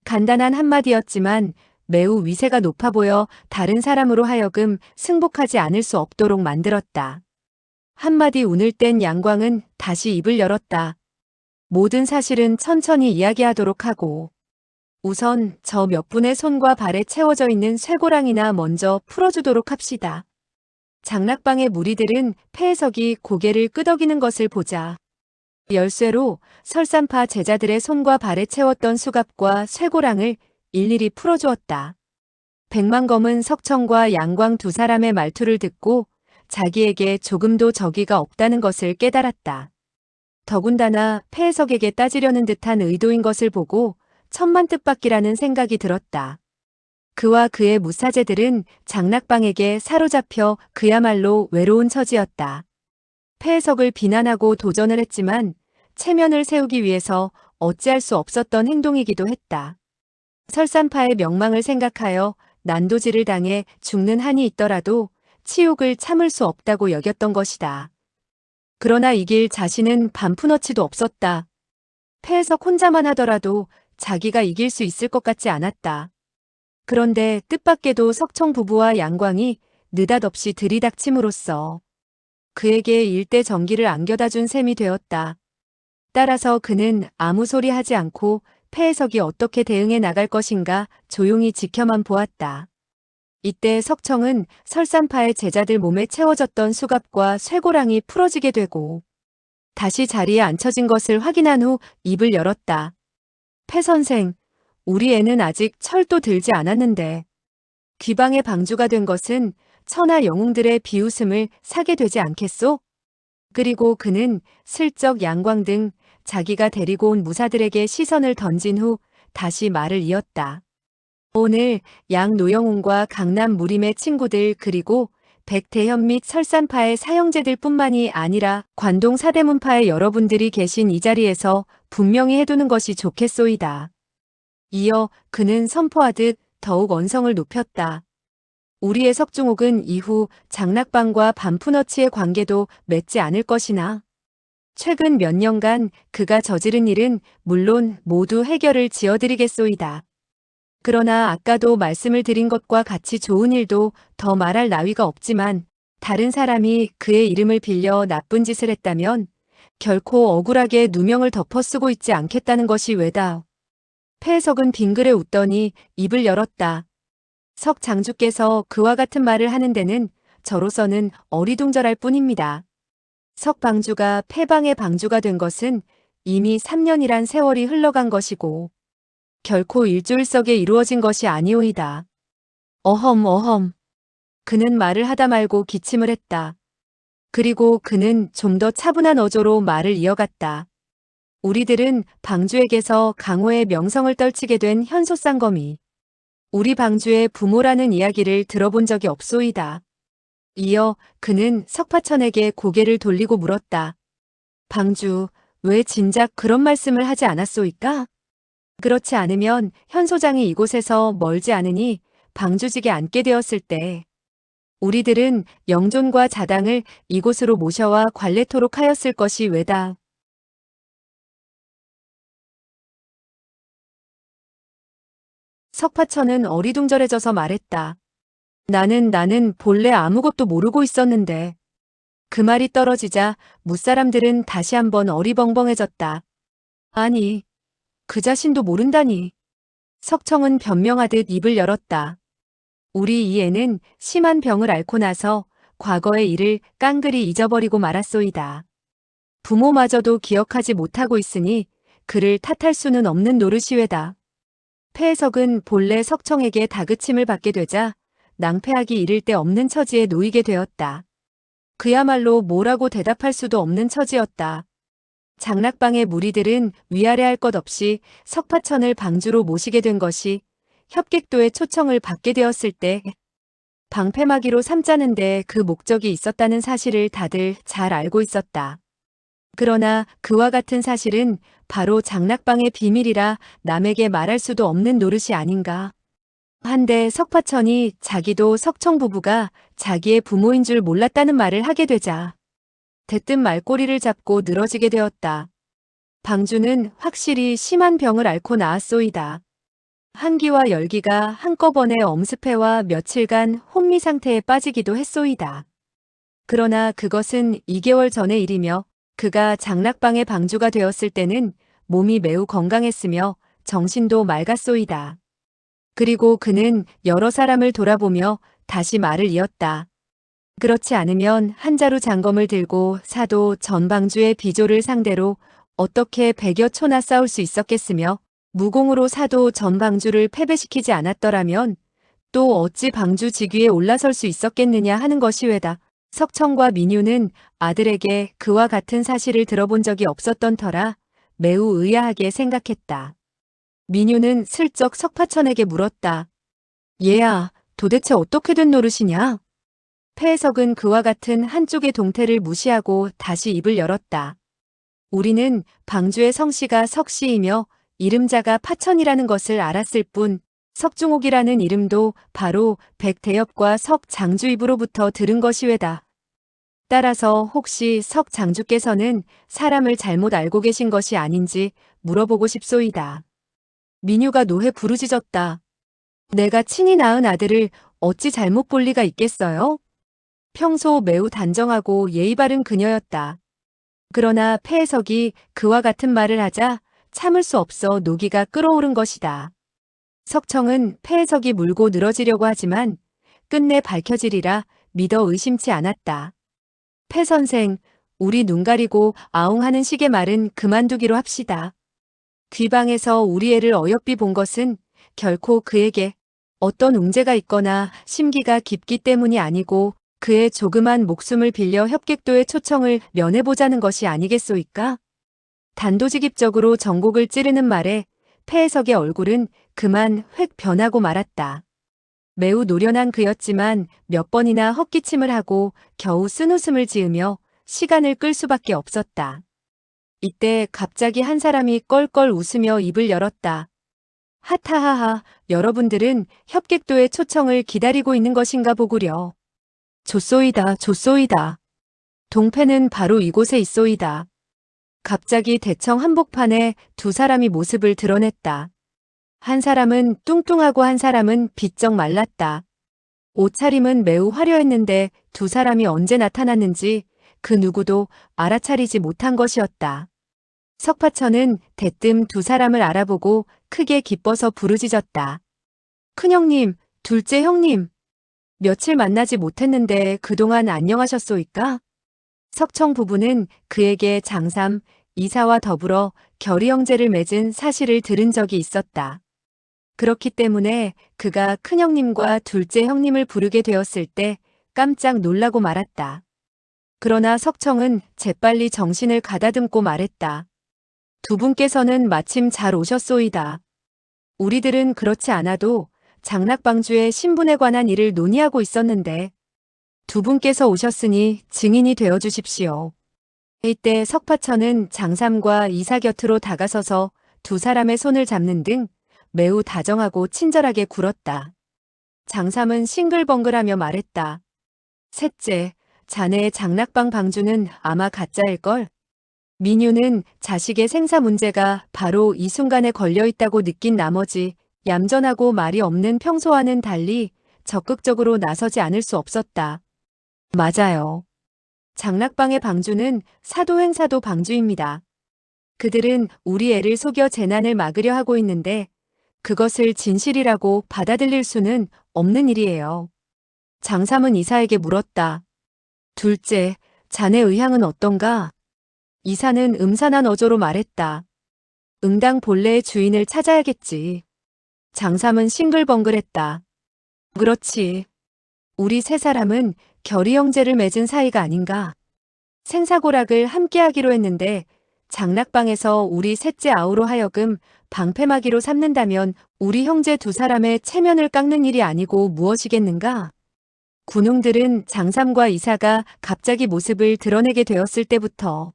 간단한 한마디였지만 매우 위세가 높아 보여 다른 사람으로 하여금 승복하지 않을 수 없도록 만들었다. 한마디 운을 뗀 양광은 다시 입을 열었다. 모든 사실은 천천히 이야기하도록 하고 우선 저 몇 분의 손과 발에 채워져 있는 쇠고랑이나 먼저 풀어주도록 합시다. 장락방의 무리들은 폐해석이 고개를 끄덕이는 것을 보자 열쇠로 설산파 제자들의 손과 발에 채웠던 수갑과 쇠고랑을 일일이 풀어주었다. 백만검은 석청과 양광 두 사람의 말투를 듣고 자기에게 조금도 적의가 없다는 것을 깨달았다. 더군다나 폐해석에게 따지려는 듯한 의도인 것을 보고 천만 뜻밖이라는 생각이 들었다. 그와 그의 무사제들은 장락방에게 사로잡혀 그야말로 외로운 처지였다. 폐해석을 비난하고 도전을 했지만 체면을 세우기 위해서 어찌할 수 없었던 행동이기도 했다. 설산파의 명망을 생각하여 난도질을 당해 죽는 한이 있더라도 치욕을 참을 수 없다고 여겼던 것이다. 그러나 이길 자신은 반푼어치도 없었다. 폐해석 혼자만 하더라도 자기가 이길 수 있을 것 같지 않았다. 그런데 뜻밖에도 석청 부부와 양광이 느닷없이 들이닥침으로써 그에게 일대 전기를 안겨다 준 셈이 되었다. 따라서 그는 아무 소리 하지 않고 폐해석이 어떻게 대응해 나갈 것인가 조용히 지켜만 보았다. 이때 석청은 설산파의 제자들 몸에 채워졌던 수갑과 쇠고랑이 풀어지게 되고 다시 자리에 앉혀진 것을 확인한 후 입을 열었다. 폐 선생, 우리 애는 아직 철도 들지 않았는데 귀방의 방주가 된 것은 천하 영웅들의 비웃음을 사게 되지 않겠소? 그리고 그는 슬쩍 양광 등 자기가 데리고 온 무사들에게 시선을 던진 후 다시 말을 이었다. 오늘 양노영웅과 강남 무림의 친구들 그리고 백대현 및 설산파의 사형제들 뿐만이 아니라 관동 사대문파의 여러분들이 계신 이 자리에서 분명히 해두는 것이 좋겠소이다. 이어 그는 선포하듯 더욱 언성을 높였다. 우리의 석중옥은 이후 장락방과 반푼어치의 관계도 맺지 않을 것이나 최근 몇 년간 그가 저지른 일은 물론 모두 해결을 지어드리겠소이다. 그러나 아까도 말씀을 드린 것과 같이 좋은 일도 더 말할 나위가 없지만 다른 사람이 그의 이름을 빌려 나쁜 짓을 했다면 결코 억울하게 누명을 덮어쓰고 있지 않겠다는 것이 왜다. 폐해석은 빙그레 웃더니 입을 열었다. 석 장주께서 그와 같은 말을 하는 데는 저로서는 어리둥절할 뿐입니다. 석 방주가 폐방의 방주가 된 것은 이미 3년이란 세월이 흘러간 것이고 결코 일조일석에 이루어진 것이 아니오이다. 어험. 그는 말을 하다 말고 기침을 했다. 그리고 그는 좀 더 차분한 어조로 말을 이어갔다. 우리들은 방주에게서 강호의 명성을 떨치게 된 현소쌍검이 우리 방주의 부모라는 이야기를 들어본 적이 없소이다. 이어 그는 석파천에게 고개를 돌리고 물었다. 방주, 왜 진작 그런 말씀을 하지 않았소이까? 그렇지 않으면 현소장이 이곳에서 멀지 않으니 방주직에 앉게 되었을 때 우리들은 영존과 자당을 이곳으로 모셔와 관례토록 하였을 것이 왜다. 석파천은 어리둥절해져서 말했다. 나는 본래 아무것도 모르고 있었는데. 그 말이 떨어지자 무사람들은 다시 한번 어리벙벙해졌다. 아니, 그 자신도 모른다니. 석청은 변명하듯 입을 열었다. 우리 이 애는 심한 병을 앓고 나서 과거의 일을 깡그리 잊어버리고 말았소이다. 부모마저도 기억하지 못하고 있으니 그를 탓할 수는 없는 노릇이외다. 폐해석은 본래 석청에게 다그침을 받게 되자 낭패하기 이를 데 없는 처지에 놓이게 되었다. 그야말로 뭐라고 대답할 수도 없는 처지였다. 장락방의 무리들은 위아래할 것 없이 석파천을 방주로 모시게 된 것이 협객도의 초청을 받게 되었을 때 방패막이로 삼자는데 그 목적이 있었다는 사실을 다들 잘 알고 있었다. 그러나 그와 같은 사실은 바로 장락방의 비밀이라 남에게 말할 수도 없는 노릇이 아닌가. 한데 석파천이 자기도 석청 부부가 자기의 부모인 줄 몰랐다는 말을 하게 되자 대뜸 말꼬리를 잡고 늘어지게 되었다. 방주는 확실히 심한 병을 앓고 나았소이다. 한기와 열기가 한꺼번에 엄습해와 며칠간 혼미 상태에 빠지기도 했소이다. 그러나 그것은 2개월 전의 일이며 그가 장락방의 방주가 되었을 때는 몸이 매우 건강했으며 정신도 맑았소이다. 그리고 그는 여러 사람을 돌아보며 다시 말을 이었다. 그렇지 않으면 한자루 장검을 들고 사도 전방주의 비조를 상대로 어떻게 100여 초나 싸울 수 있었겠으며 무공으로 사도 전방주를 패배시키지 않았더라면 또 어찌 방주 직위에 올라설 수 있었겠느냐 하는 것이 왜다. 석청과 민유는 아들에게 그와 같은 사실을 들어본 적이 없었던 터라 매우 의아하게 생각했다. 민유는 슬쩍 석파천에게 물었다. 얘야, 도대체 어떻게 된 노릇이냐? 폐해석은 그와 같은 한쪽의 동태를 무시하고 다시 입을 열었다. 우리는 방주의 성씨가 석씨이며 이름자가 파천이라는 것을 알았을 뿐 석중옥이라는 이름도 바로 백대엽과 석장주 입으로부터 들은 것이 왜다. 따라서 혹시 석장주께서는 사람을 잘못 알고 계신 것이 아닌지 물어보고 싶소이다. 민유가 노해 부르짖었다. 내가 친히 낳은 아들을 어찌 잘못 볼 리가 있겠어요? 평소 매우 단정하고 예의 바른 그녀였다. 그러나 폐해석이 그와 같은 말을 하자 참을 수 없어 노기가 끓어오른 것이다. 석청은 폐해석이 물고 늘어지려고 하지만 끝내 밝혀지리라 믿어 의심치 않았다. 폐 선생, 우리 눈 가리고 아웅하는 식의 말은 그만두기로 합시다. 귀방에서 우리 애를 어여삐 본 것은 결코 그에게 어떤 웅재가 있거나 심기가 깊기 때문이 아니고 그의 조그만 목숨을 빌려 협객도의 초청을 면해보자는 것이 아니겠소이까? 단도직입적으로 전곡을 찌르는 말에 폐해석의 얼굴은 그만 획 변하고 말았다. 매우 노련한 그였지만 몇 번이나 헛기침을 하고 겨우 쓴웃음을 지으며 시간을 끌 수밖에 없었다. 이때 갑자기 한 사람이 껄껄 웃으며 입을 열었다. 하타하하, 여러분들은 협객도의 초청을 기다리고 있는 것인가 보구려. 좋소이다. 동패는 바로 이곳에 있소이다. 갑자기 대청 한복판에 두 사람이 모습을 드러냈다. 한 사람은 뚱뚱하고 한 사람은 비쩍 말랐다. 옷차림은 매우 화려했는데 두 사람이 언제 나타났는지 그 누구도 알아차리지 못한 것이었다. 석파천은 대뜸 두 사람을 알아보고 크게 기뻐서 부르짖었다. 큰형님, 둘째 형님. 며칠 만나지 못했는데 그동안 안녕하셨소이까? 석청 부부는 그에게 장삼, 이사와 더불어 결의 형제를 맺은 사실을 들은 적이 있었다. 그렇기 때문에 그가 큰형님과 둘째 형님을 부르게 되었을 때 깜짝 놀라고 말았다. 그러나 석청은 재빨리 정신을 가다듬고 말했다. 두 분께서는 마침 잘 오셨소이다. 우리들은 그렇지 않아도 장락방주의 신분에 관한 일을 논의하고 있었는데 두 분께서 오셨으니 증인이 되어 주십시오. 이때 석파천은 장삼과 이사 곁으로 다가서서 두 사람의 손을 잡는 등 매우 다정하고 친절하게 굴었다. 장삼은 싱글벙글하며 말했다. 셋째, 자네의 장락방 방주는 아마 가짜일걸? 민유는 자식의 생사 문제가 바로 이 순간에 걸려있다고 느낀 나머지 얌전하고 말이 없는 평소와는 달리 적극적으로 나서지 않을 수 없었다. 맞아요. 장락방의 방주는 사도행사도 방주입니다. 그들은 우리 애를 속여 재난을 막으려 하고 있는데 그것을 진실이라고 받아들일 수는 없는 일이에요. 장삼은 이사에게 물었다. 둘째, 자네 의향은 어떤가? 이사는 음산한 어조로 말했다. 응당 본래의 주인을 찾아야겠지. 장삼은 싱글벙글했다. 그렇지. 우리 세 사람은 결의 형제를 맺은 사이가 아닌가. 생사고락을 함께하기로 했는데 장락방에서 우리 셋째 아우로 하여금 방패막이로 삼는다면 우리 형제 두 사람의 체면을 깎는 일이 아니고 무엇이겠는가? 군웅들은 장삼과 이사가 갑자기 모습을 드러내게 되었을 때부터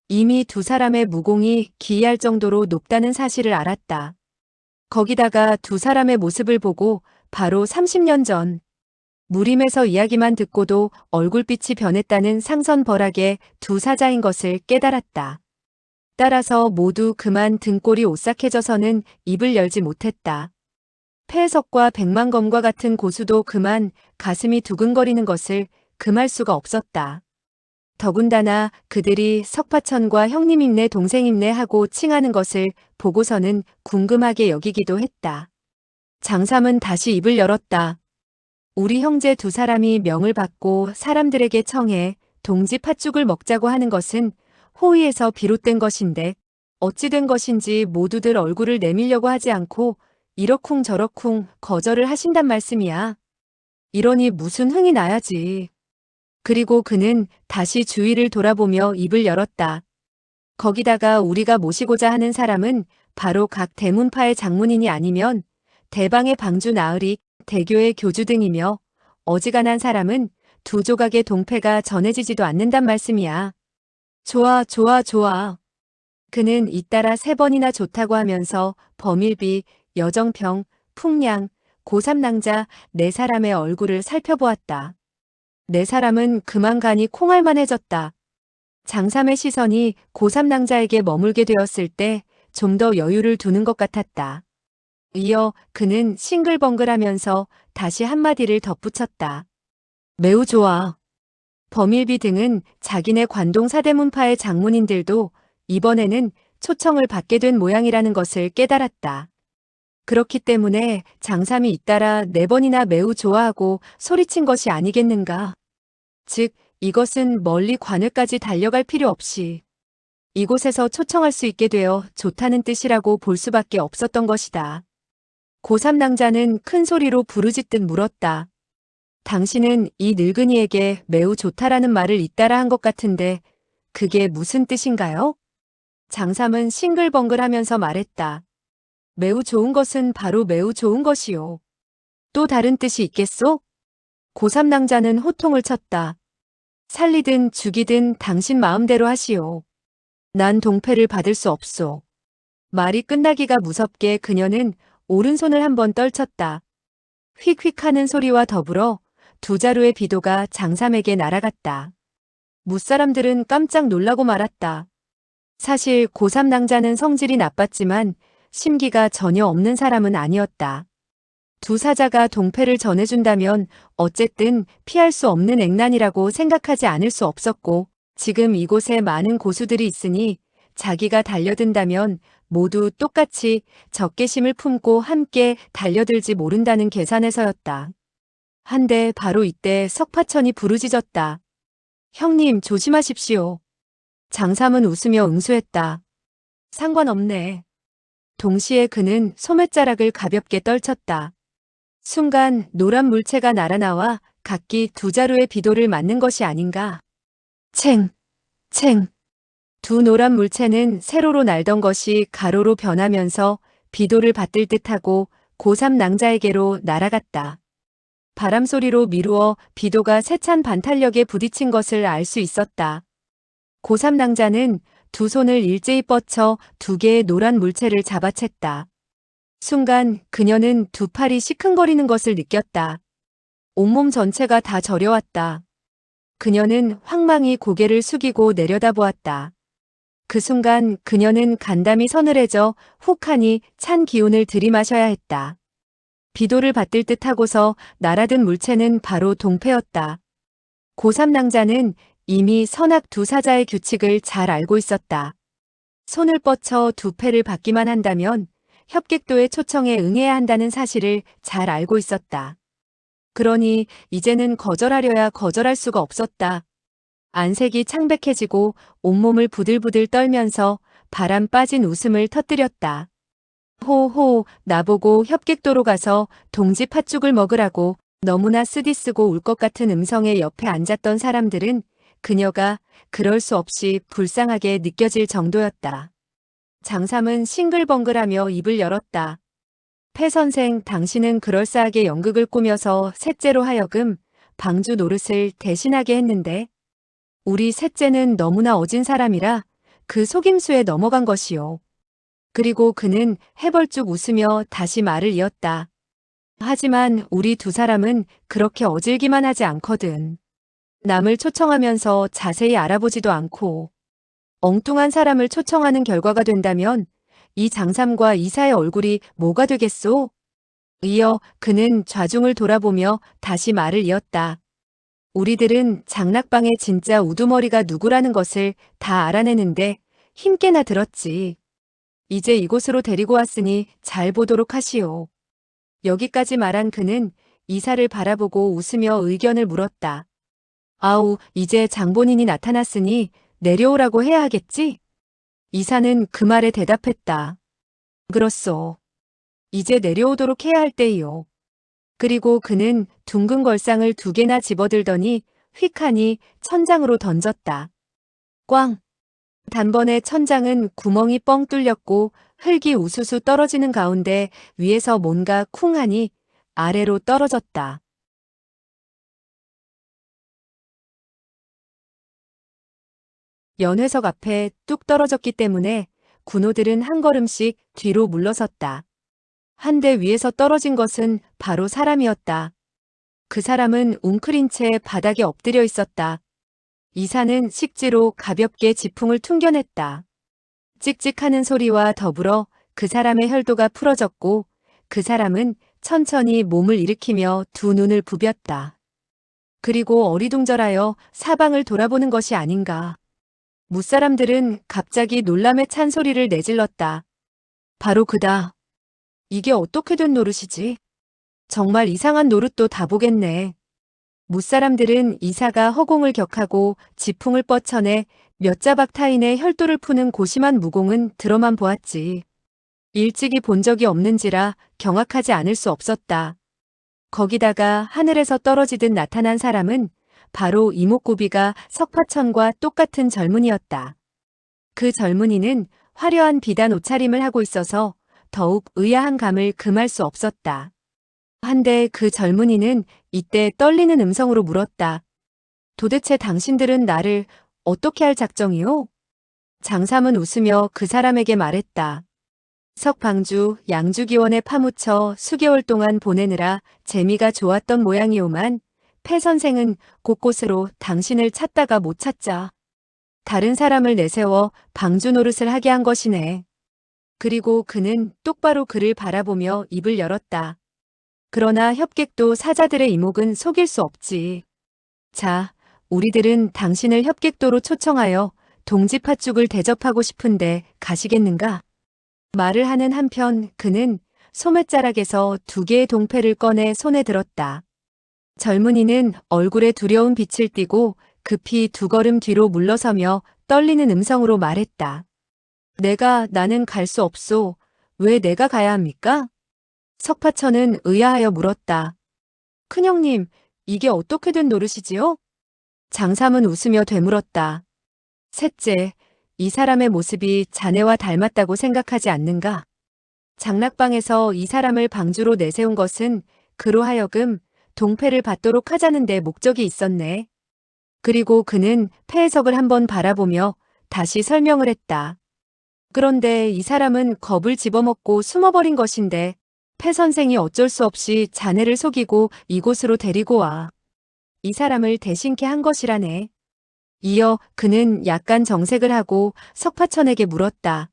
이미 두 사람의 무공이 기이할 정도로 높다는 사실을 알았다. 거기다가 두 사람의 모습을 보고 바로 30년 전 무림에서 이야기만 듣고도 얼굴빛이 변했다는 상선벌악의 두 사자인 것을 깨달았다. 따라서 모두 그만 등골이 오싹해져서는 입을 열지 못했다. 폐해석과 백만검과 같은 고수도 그만 가슴이 두근거리는 것을 금할 수가 없었다. 더군다나 그들이 석파천과 형님임내 동생임내 하고 칭하는 것을 보고서는 궁금하게 여기기도 했다. 장삼은 다시 입을 열었다. 우리 형제 두 사람이 명을 받고 사람들에게 청해 동지 팥죽을 먹자고 하는 것은 호의에서 비롯된 것인데 어찌 된 것인지 모두들 얼굴을 내밀려고 하지 않고 이러쿵 저러쿵 거절을 하신단 말씀이야. 이러니 무슨 흥이 나야지. 그리고 그는 다시 주위를 돌아보며 입을 열었다. 거기다가 우리가 모시고자 하는 사람은 바로 각 대문파의 장문인이 아니면 대방의 방주 나으리, 대교의 교주 등이며 어지간한 사람은 두 조각의 동패가 전해지지도 않는단 말씀이야. 좋아, 좋아, 좋아. 그는 잇따라 3번이나 좋다고 하면서 범일비, 여정평, 풍량, 고삼낭자 4사람의 얼굴을 살펴보았다. 4사람은 그만 가니 콩알만해졌다. 장삼의 시선이 고삼낭자에게 머물게 되었을 때 좀 더 여유를 두는 것 같았다. 이어 그는 싱글벙글하면서 다시 한마디를 덧붙였다. 매우 좋아. 범일비 등은 자기네 관동 사대문파의 장문인들도 이번에는 초청을 받게 된 모양이라는 것을 깨달았다. 그렇기 때문에 장삼이 잇따라 4번이나 매우 좋아하고 소리친 것이 아니겠는가. 즉, 이것은 멀리 관을까지 달려갈 필요 없이 이곳에서 초청할 수 있게 되어 좋다는 뜻이라고 볼 수밖에 없었던 것이다. 고삼낭자는 큰 소리로 부르짖듯 물었다. 당신은 이 늙은이에게 매우 좋다라는 말을 잇따라 한 것 같은데 그게 무슨 뜻인가요? 장삼은 싱글벙글하면서 말했다. 매우 좋은 것은 바로 매우 좋은 것이요. 또 다른 뜻이 있겠소? 고삼낭자는 호통을 쳤다. 살리든 죽이든 당신 마음대로 하시오. 난 동패를 받을 수 없소. 말이 끝나기가 무섭게 그녀는 오른손을 한번 떨쳤다. 휙휙 하는 소리와 더불어 두 자루의 비도가 장삼에게 날아갔다. 무사람들은 깜짝 놀라고 말았다. 사실 고삼낭자는 성질이 나빴지만 심기가 전혀 없는 사람은 아니었다. 두 사자가 동패를 전해준다면 어쨌든 피할 수 없는 액난이라고 생각하지 않을 수 없었고, 지금 이곳에 많은 고수들이 있으니 자기가 달려든다면 모두 똑같이 적개심을 품고 함께 달려들지 모른다는 계산에서였다. 한데 바로 이때 석파천이 부르짖었다. 형님 조심하십시오. 장삼은 웃으며 응수했다. 상관없네. 동시에 그는 소매자락을 가볍게 떨쳤다. 순간 노란 물체가 날아나와 각기 두 자루의 비도를 맞는 것이 아닌가. 챙, 챙. 두 노란 물체는 세로로 날던 것이 가로로 변하면서 비도를 받들 듯하고 고3 낭자에게로 날아갔다. 바람 소리로 미루어 비도가 세찬 반탄력에 부딪힌 것을 알 수 있었다. 고3 낭자는 두 손을 일제히 뻗쳐 두 개의 노란 물체를 잡아챘다. 순간 그녀는 두 팔이 시큰거리는 것을 느꼈다. 온몸 전체가 다 저려왔다. 그녀는 황망히 고개를 숙이고 내려다보았다. 그 순간 그녀는 간담이 서늘해져 훅하니 찬 기운을 들이마셔야 했다. 비도를 받들 듯 하고서 날아든 물체는 바로 동패였다. 고3 낭자는 이미 선악 두 사자의 규칙을 잘 알고 있었다. 손을 뻗쳐 두 패를 받기만 한다면 협객도의 초청에 응해야 한다는 사실을 잘 알고 있었다. 그러니 이제는 거절하려야 거절할 수가 없었다. 안색이 창백해지고 온몸을 부들부들 떨면서 바람 빠진 웃음을 터뜨렸다. 호호, 나보고 협객도로 가서 동지 팥죽을 먹으라고 너무나 쓰디쓰고 울 것 같은 음성의 옆에 앉았던 사람들은 그녀가 그럴 수 없이 불쌍하게 느껴질 정도였다. 장삼은 싱글벙글하며 입을 열었다. 패 선생, 당신은 그럴싸하게 연극을 꾸며서 셋째로 하여금 방주 노릇을 대신하게 했는데 우리 셋째는 너무나 어진 사람이라 그 속임수에 넘어간 것이요. 그리고 그는 해벌쭉 웃으며 다시 말을 이었다. 하지만 우리 두 사람은 그렇게 어질기만 하지 않거든. 남을 초청하면서 자세히 알아보지도 않고 엉뚱한 사람을 초청하는 결과가 된다면 이 장삼과 이사의 얼굴이 뭐가 되겠소? 이어 그는 좌중을 돌아보며 다시 말을 이었다. 우리들은 장락방의 진짜 우두머리가 누구라는 것을 다 알아내는데 힘께나 들었지. 이제 이곳으로 데리고 왔으니 잘 보도록 하시오. 여기까지 말한 그는 이사를 바라보고 웃으며 의견을 물었다. 아우, 이제 장본인이 나타났으니 내려오라고 해야 하겠지? 이사는 그 말에 대답했다. 그렇소. 이제 내려오도록 해야 할 때이요. 그리고 그는 둥근 걸상을 두 개나 집어들더니 휙하니 천장으로 던졌다. 꽝! 단번에 천장은 구멍이 뻥 뚫렸고 흙이 우수수 떨어지는 가운데 위에서 뭔가 쿵하니 아래로 떨어졌다. 연회석 앞에 뚝 떨어졌기 때문에 군호들은 한 걸음씩 뒤로 물러섰다. 한대 위에서 떨어진 것은 바로 사람이었다. 그 사람은 웅크린 채 바닥에 엎드려 있었다. 이사는 식지로 가볍게 지풍을 퉁겨냈다. 찍찍하는 소리와 더불어 그 사람의 혈도가 풀어졌고 그 사람은 천천히 몸을 일으키며 두 눈을 부볐다. 그리고 어리둥절하여 사방을 돌아보는 것이 아닌가. 무사람들은 갑자기 놀람에 찬 소리를 내질렀다. 바로 그다. 이게 어떻게 된 노릇이지? 정말 이상한 노릇도 다 보겠네. 무사람들은 이사가 허공을 격하고 지풍을 뻗쳐내 몇 자박 타인의 혈도를 푸는 고심한 무공은 들어만 보았지. 일찍이 본 적이 없는지라 경악하지 않을 수 없었다. 거기다가 하늘에서 떨어지듯 나타난 사람은 바로 이목구비가 석파천과 똑같은 젊은이였다. 그 젊은이는 화려한 비단 옷차림을 하고 있어서 더욱 의아한 감을 금할 수 없었다. 한데 그 젊은이는 이때 떨리는 음성으로 물었다. 도대체 당신들은 나를 어떻게 할 작정이오? 장삼은 웃으며 그 사람에게 말했다. 석방주, 양주기원에 파묻혀 수개월 동안 보내느라 재미가 좋았던 모양이오만 패 선생은 곳곳으로 당신을 찾다가 못 찾자. 다른 사람을 내세워 방주 노릇을 하게 한 것이네. 그리고 그는 똑바로 그를 바라보며 입을 열었다. 그러나 협객도 사자들의 이목은 속일 수 없지. 자, 우리들은 당신을 협객도로 초청하여 동지 팥죽을 대접하고 싶은데 가시겠는가? 말을 하는 한편 그는 소매자락에서 2개의 동패를 꺼내 손에 들었다. 젊은이는 얼굴에 두려운 빛을 띠고 급히 2걸음 뒤로 물러서며 떨리는 음성으로 말했다. 나는 갈 수 없소. 왜 내가 가야 합니까? 석파천은 의아하여 물었다. 큰형님, 이게 어떻게 된 노릇이지요? 장삼은 웃으며 되물었다. 셋째, 이 사람의 모습이 자네와 닮았다고 생각하지 않는가? 장락방에서 이 사람을 방주로 내세운 것은 그로 하여금 동패를 받도록 하자는 데 목적이 있었네. 그리고 그는 폐해석을 한번 바라보며 다시 설명을 했다. 그런데 이 사람은 겁을 집어먹고 숨어버린 것인데 폐 선생이 어쩔 수 없이 자네를 속이고 이곳으로 데리고 와. 이 사람을 대신케 한 것이라네. 이어 그는 약간 정색을 하고 석파천에게 물었다.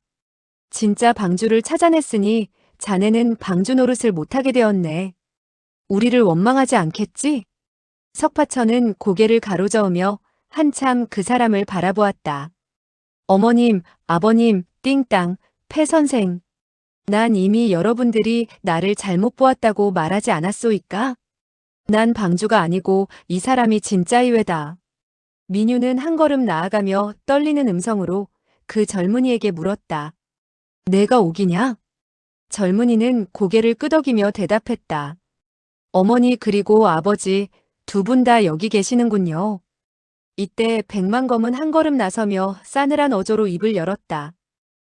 진짜 방주를 찾아냈으니 자네는 방주 노릇을 못하게 되었네. 우리를 원망하지 않겠지? 석파천은 고개를 가로저으며 한참 그 사람을 바라보았다. 어머님, 아버님, 띵땅, 폐 선생. 난 이미 여러분들이 나를 잘못 보았다고 말하지 않았소이까? 난 방주가 아니고 이 사람이 진짜 이외다. 민유는 한 걸음 나아가며 떨리는 음성으로 그 젊은이에게 물었다. 내가 오기냐? 젊은이는 고개를 끄덕이며 대답했다. 어머니 그리고 아버지 2분 다 여기 계시는군요. 이때 백만검은 한 걸음 나서며 싸늘한 어조로 입을 열었다.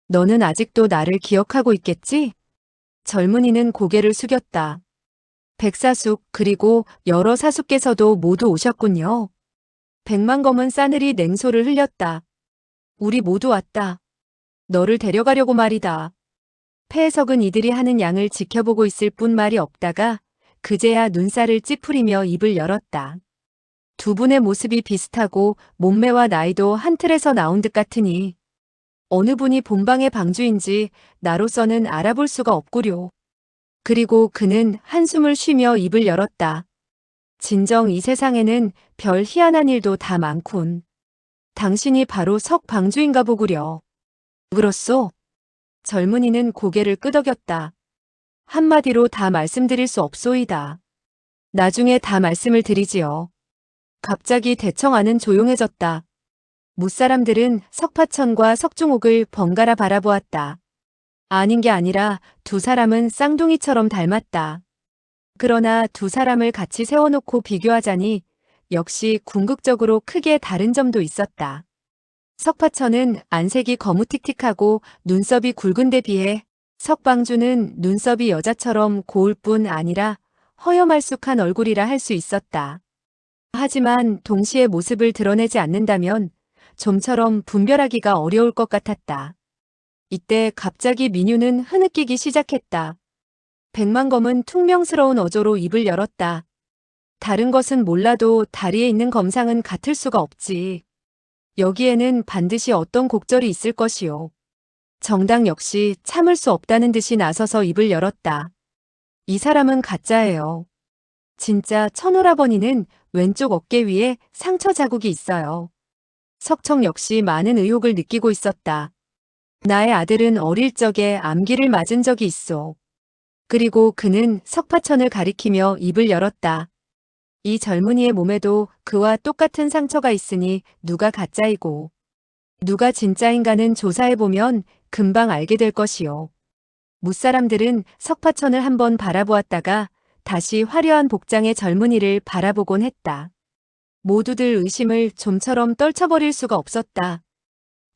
너는 아직도 나를 기억하고 있겠지? 젊은이는 고개를 숙였다. 백사숙 그리고 여러 사숙께서도 모두 오셨군요. 백만검은 싸늘히 냉소를 흘렸다. 우리 모두 왔다. 너를 데려가려고 말이다. 폐해석은 이들이 하는 양을 지켜보고 있을 뿐 말이 없다가 그제야 눈살을 찌푸리며 입을 열었다. 2분의 모습이 비슷하고 몸매와 나이도 한 틀에서 나온 듯 같으니 어느 분이 본방의 방주인지 나로서는 알아볼 수가 없구려. 그리고 그는 한숨을 쉬며 입을 열었다. 진정 이 세상에는 별 희한한 일도 다 많군. 당신이 바로 석방주인가 보구려. 그렇소? 젊은이는 고개를 끄덕였다. 한마디로 다 말씀드릴 수 없소이다. 나중에 다 말씀을 드리지요. 갑자기 대청안은 조용해졌다. 무사람들은 석파천과 석중옥을 번갈아 바라보았다. 아닌 게 아니라 2 사람은 쌍둥이처럼 닮았다. 그러나 2 사람을 같이 세워놓고 비교하자니 역시 궁극적으로 크게 다른 점도 있었다. 석파천은 안색이 거무틱틱하고 눈썹이 굵은 데 비해 석방주는 눈썹이 여자처럼 고울 뿐 아니라 허여말쑥한 얼굴이라 할 수 있었다. 하지만 동시에 모습을 드러내지 않는다면 좀처럼 분별하기가 어려울 것 같았다. 이때 갑자기 민유는 흐느끼기 시작했다. 백만검은 퉁명스러운 어조로 입을 열었다. 다른 것은 몰라도 다리에 있는 검상은 같을 수가 없지. 여기에는 반드시 어떤 곡절이 있을 것이요. 정당 역시 참을 수 없다는 듯이 나서서 입을 열었다. 이 사람은 가짜예요. 진짜 천오라버니는 왼쪽 어깨 위에 상처 자국이 있어요. 석청 역시 많은 의혹을 느끼고 있었다. 나의 아들은 어릴 적에 암기를 맞은 적이 있어. 그리고 그는 석파천을 가리키며 입을 열었다. 이 젊은이의 몸에도 그와 똑같은 상처가 있으니 누가 가짜이고 누가 진짜인가는 조사해보면 금방 알게 될 것이요. 무사람들은 석파천을 한번 바라보았다가 다시 화려한 복장의 젊은이를 바라보곤 했다. 모두들 의심을 좀처럼 떨쳐버릴 수가 없었다.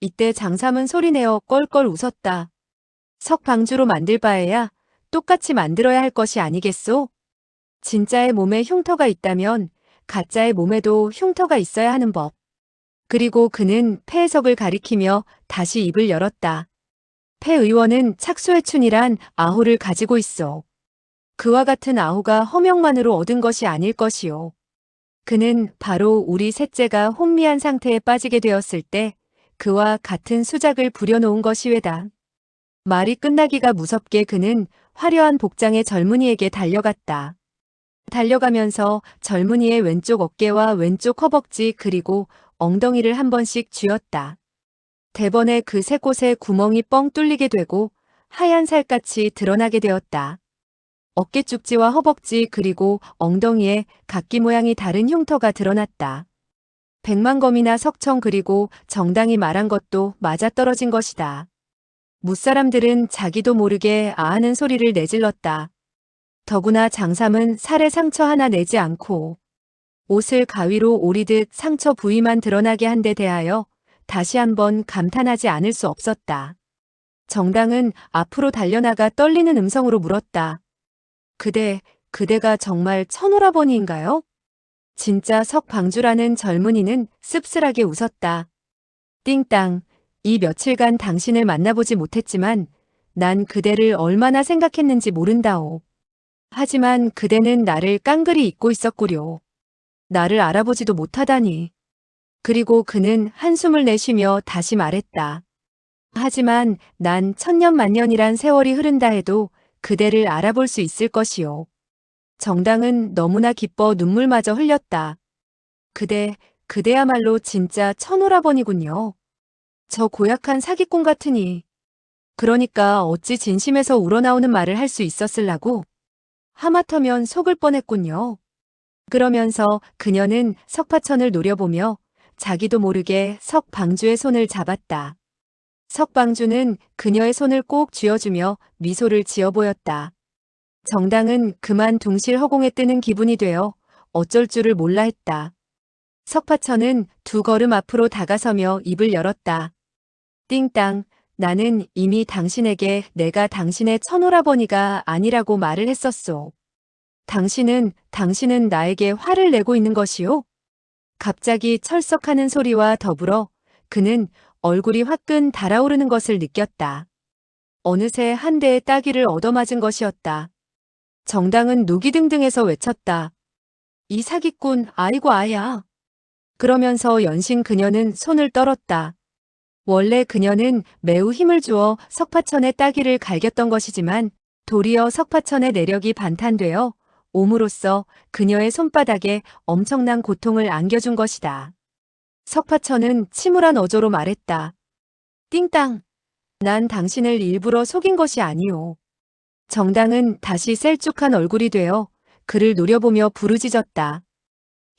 이때 장삼은 소리내어 껄껄 웃었다. 석방주로 만들 바에야 똑같이 만들어야 할 것이 아니겠소? 진짜의 몸에 흉터가 있다면 가짜의 몸에도 흉터가 있어야 하는 법. 그리고 그는 폐해석을 가리키며 다시 입을 열었다. 폐 의원은 착수해춘이란 아호를 가지고 있어. 그와 같은 아호가 허명만으로 얻은 것이 아닐 것이요. 그는 바로 우리 셋째가 혼미한 상태에 빠지게 되었을 때 그와 같은 수작을 부려놓은 것이외다. 말이 끝나기가 무섭게 그는 화려한 복장의 젊은이에게 달려갔다. 달려가면서 젊은이의 왼쪽 어깨와 왼쪽 허벅지 그리고 엉덩이를 한 번씩 쥐었다. 대번에 그 세 곳에 구멍이 뻥 뚫리게 되고 하얀 살갗이 드러나게 되었다. 어깨 쪽지와 허벅지 그리고 엉덩이에 각기 모양이 다른 흉터가 드러났다. 백만검이나 석청 그리고 정당이 말한 것도 맞아떨어진 것이다. 무사람들은 자기도 모르게 아하는 소리를 내질렀다. 더구나 장삼은 살에 상처 하나 내지 않고 옷을 가위로 오리듯 상처 부위만 드러나게 한 데 대하여 다시 한번 감탄하지 않을 수 없었다. 정당은 앞으로 달려나가 떨리는 음성으로 물었다. 그대가 정말 천오라버니인가요? 진짜 석방주라는 젊은이는 씁쓸하게 웃었다. 띵땅, 이 며칠간 당신을 만나보지 못했지만 난 그대를 얼마나 생각했는지 모른다오. 하지만 그대는 나를 깡그리 잊고 있었구려. 나를 알아보지도 못하다니. 그리고 그는 한숨을 내쉬며 다시 말했다. 하지만 난 천년만년이란 세월이 흐른다 해도 그대를 알아볼 수 있을 것이오. 정당은 너무나 기뻐 눈물마저 흘렸다. 그대야말로 진짜 천오라버니군요. 저 고약한 사기꾼 같으니. 그러니까 어찌 진심에서 우러나오는 말을 할 수 있었을라고? 하마터면 속을 뻔했군요. 그러면서 그녀는 석파천을 노려보며 자기도 모르게 석방주의 손을 잡았다. 석방주는 그녀의 손을 꼭 쥐어주며 미소를 지어 보였다. 정당은 그만 둥실 허공에 뜨는 기분이 되어 어쩔 줄을 몰라 했다. 석파천은 두 걸음 앞으로 다가서며 입을 열었다. 띵땅, 나는 이미 당신에게 내가 당신의 천오라버니가 아니라고 말을 했었소. 당신은 나에게 화를 내고 있는 것이오? 갑자기 철썩하는 소리와 더불어 그는 얼굴이 화끈 달아오르는 것을 느꼈다. 어느새 한 대의 따귀를 얻어맞은 것이었다. 정당은 누기등등해서 외쳤다. 이 사기꾼, 아이고 아야. 그러면서 연신 그녀는 손을 떨었다. 원래 그녀는 매우 힘을 주어 석파천의 따귀를 갈겼던 것이지만 도리어 석파천의 내력이 반탄되어 옴으로써 그녀의 손바닥에 엄청난 고통을 안겨준 것이다. 석파천은 침울한 어조로 말했다. 띵땅, 난 당신을 일부러 속인 것이 아니오. 정당은 다시 셀쭉한 얼굴이 되어 그를 노려보며 부르짖었다.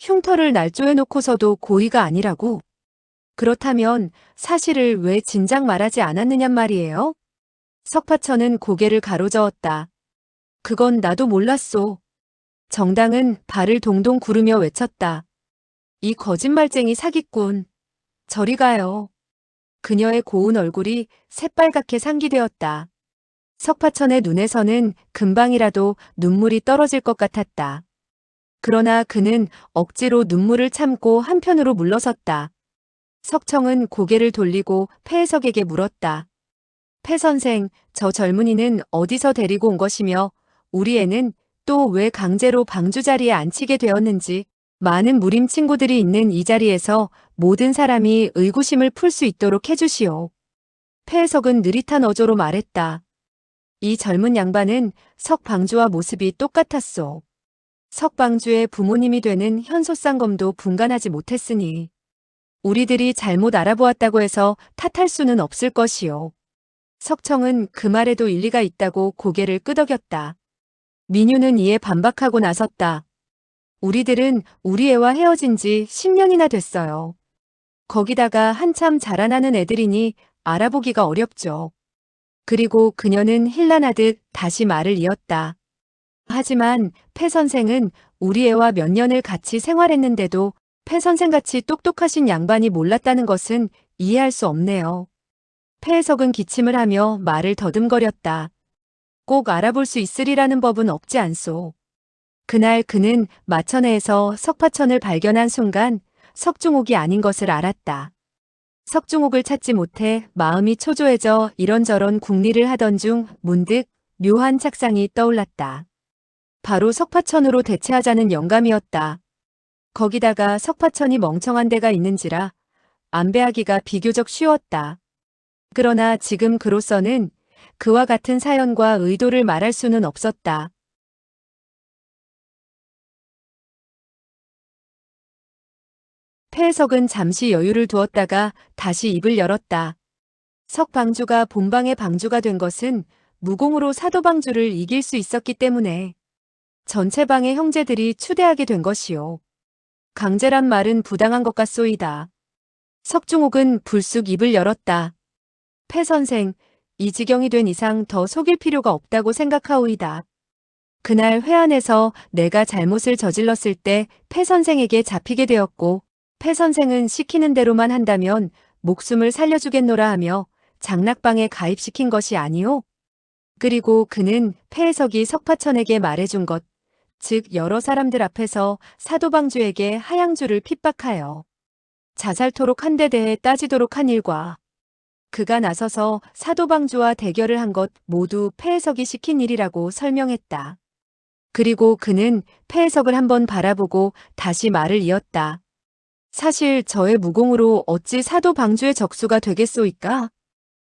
흉터를 날조해놓고서도 고의가 아니라고? 그렇다면 사실을 왜 진작 말하지 않았느냔 말이에요? 석파천은 고개를 가로저었다. 그건 나도 몰랐소. 정당은 발을 동동 구르며 외쳤다. 이 거짓말쟁이 사기꾼. 저리 가요. 그녀의 고운 얼굴이 새빨갛게 상기되었다. 석파천의 눈에서는 금방이라도 눈물이 떨어질 것 같았다. 그러나 그는 억지로 눈물을 참고 한편으로 물러섰다. 석청은 고개를 돌리고 폐해석에게 물었다. 폐 선생, 저 젊은이는 어디서 데리고 온 것이며 우리 애는 또 왜 강제로 방주 자리에 앉히게 되었는지 많은 무림 친구들이 있는 이 자리에서 모든 사람이 의구심을 풀 수 있도록 해주시오. 폐해석은 느릿한 어조로 말했다. 이 젊은 양반은 석방주와 모습이 똑같았소. 석방주의 부모님이 되는 현소쌍검도 분간하지 못했으니 우리들이 잘못 알아보았다고 해서 탓할 수는 없을 것이오. 석청은 그 말에도 일리가 있다고 고개를 끄덕였다. 민유는 이에 반박하고 나섰다. 우리들은 우리 애와 헤어진 지 10년이나 됐어요. 거기다가 한참 자라나는 애들이니 알아보기가 어렵죠. 그리고 그녀는 힐난하듯 다시 말을 이었다. 하지만 폐 선생은 우리 애와 몇 년을 같이 생활했는데도 폐 선생같이 똑똑하신 양반이 몰랐다는 것은 이해할 수 없네요. 폐해석은 기침을 하며 말을 더듬거렸다. 꼭 알아볼 수 있으리라는 법은 없지 않소. 그날 그는 마천회에서 석파천을 발견한 순간 석중옥이 아닌 것을 알았다. 석중옥을 찾지 못해 마음이 초조해져 이런저런 궁리를 하던 중 문득 묘한 착상이 떠올랐다. 바로 석파천으로 대체하자는 영감이었다. 거기다가 석파천이 멍청한 데가 있는지라 안배하기가 비교적 쉬웠다. 그러나 지금 그로서는 그와 같은 사연과 의도를 말할 수는 없었다. 폐해석은 잠시 여유를 두었다가 다시 입을 열었다. 석방주가 본방의 방주가 된 것은 무공으로 사도방주를 이길 수 있었기 때문에 전체 방의 형제들이 추대하게 된 것이요. 강제란 말은 부당한 것 같소이다. 석중옥은 불쑥 입을 열었다. 폐 선생, 이 지경이 된 이상 더 속일 필요가 없다고 생각하오이다. 그날 회안에서 내가 잘못을 저질렀을 때 폐 선생에게 잡히게 되었고, 폐 선생은 시키는 대로만 한다면 목숨을 살려주겠노라 하며 장락방에 가입시킨 것이 아니오. 그리고 그는 폐해석이 석파천에게 말해준 것, 즉 여러 사람들 앞에서 사도방주에게 하양주를 핍박하여 자살토록 한 데 대해 따지도록 한 일과 그가 나서서 사도방주와 대결을 한 것 모두 폐해석이 시킨 일이라고 설명했다. 그리고 그는 폐해석을 한번 바라보고 다시 말을 이었다. 사실 저의 무공으로 어찌 사도방주의 적수가 되겠소이까?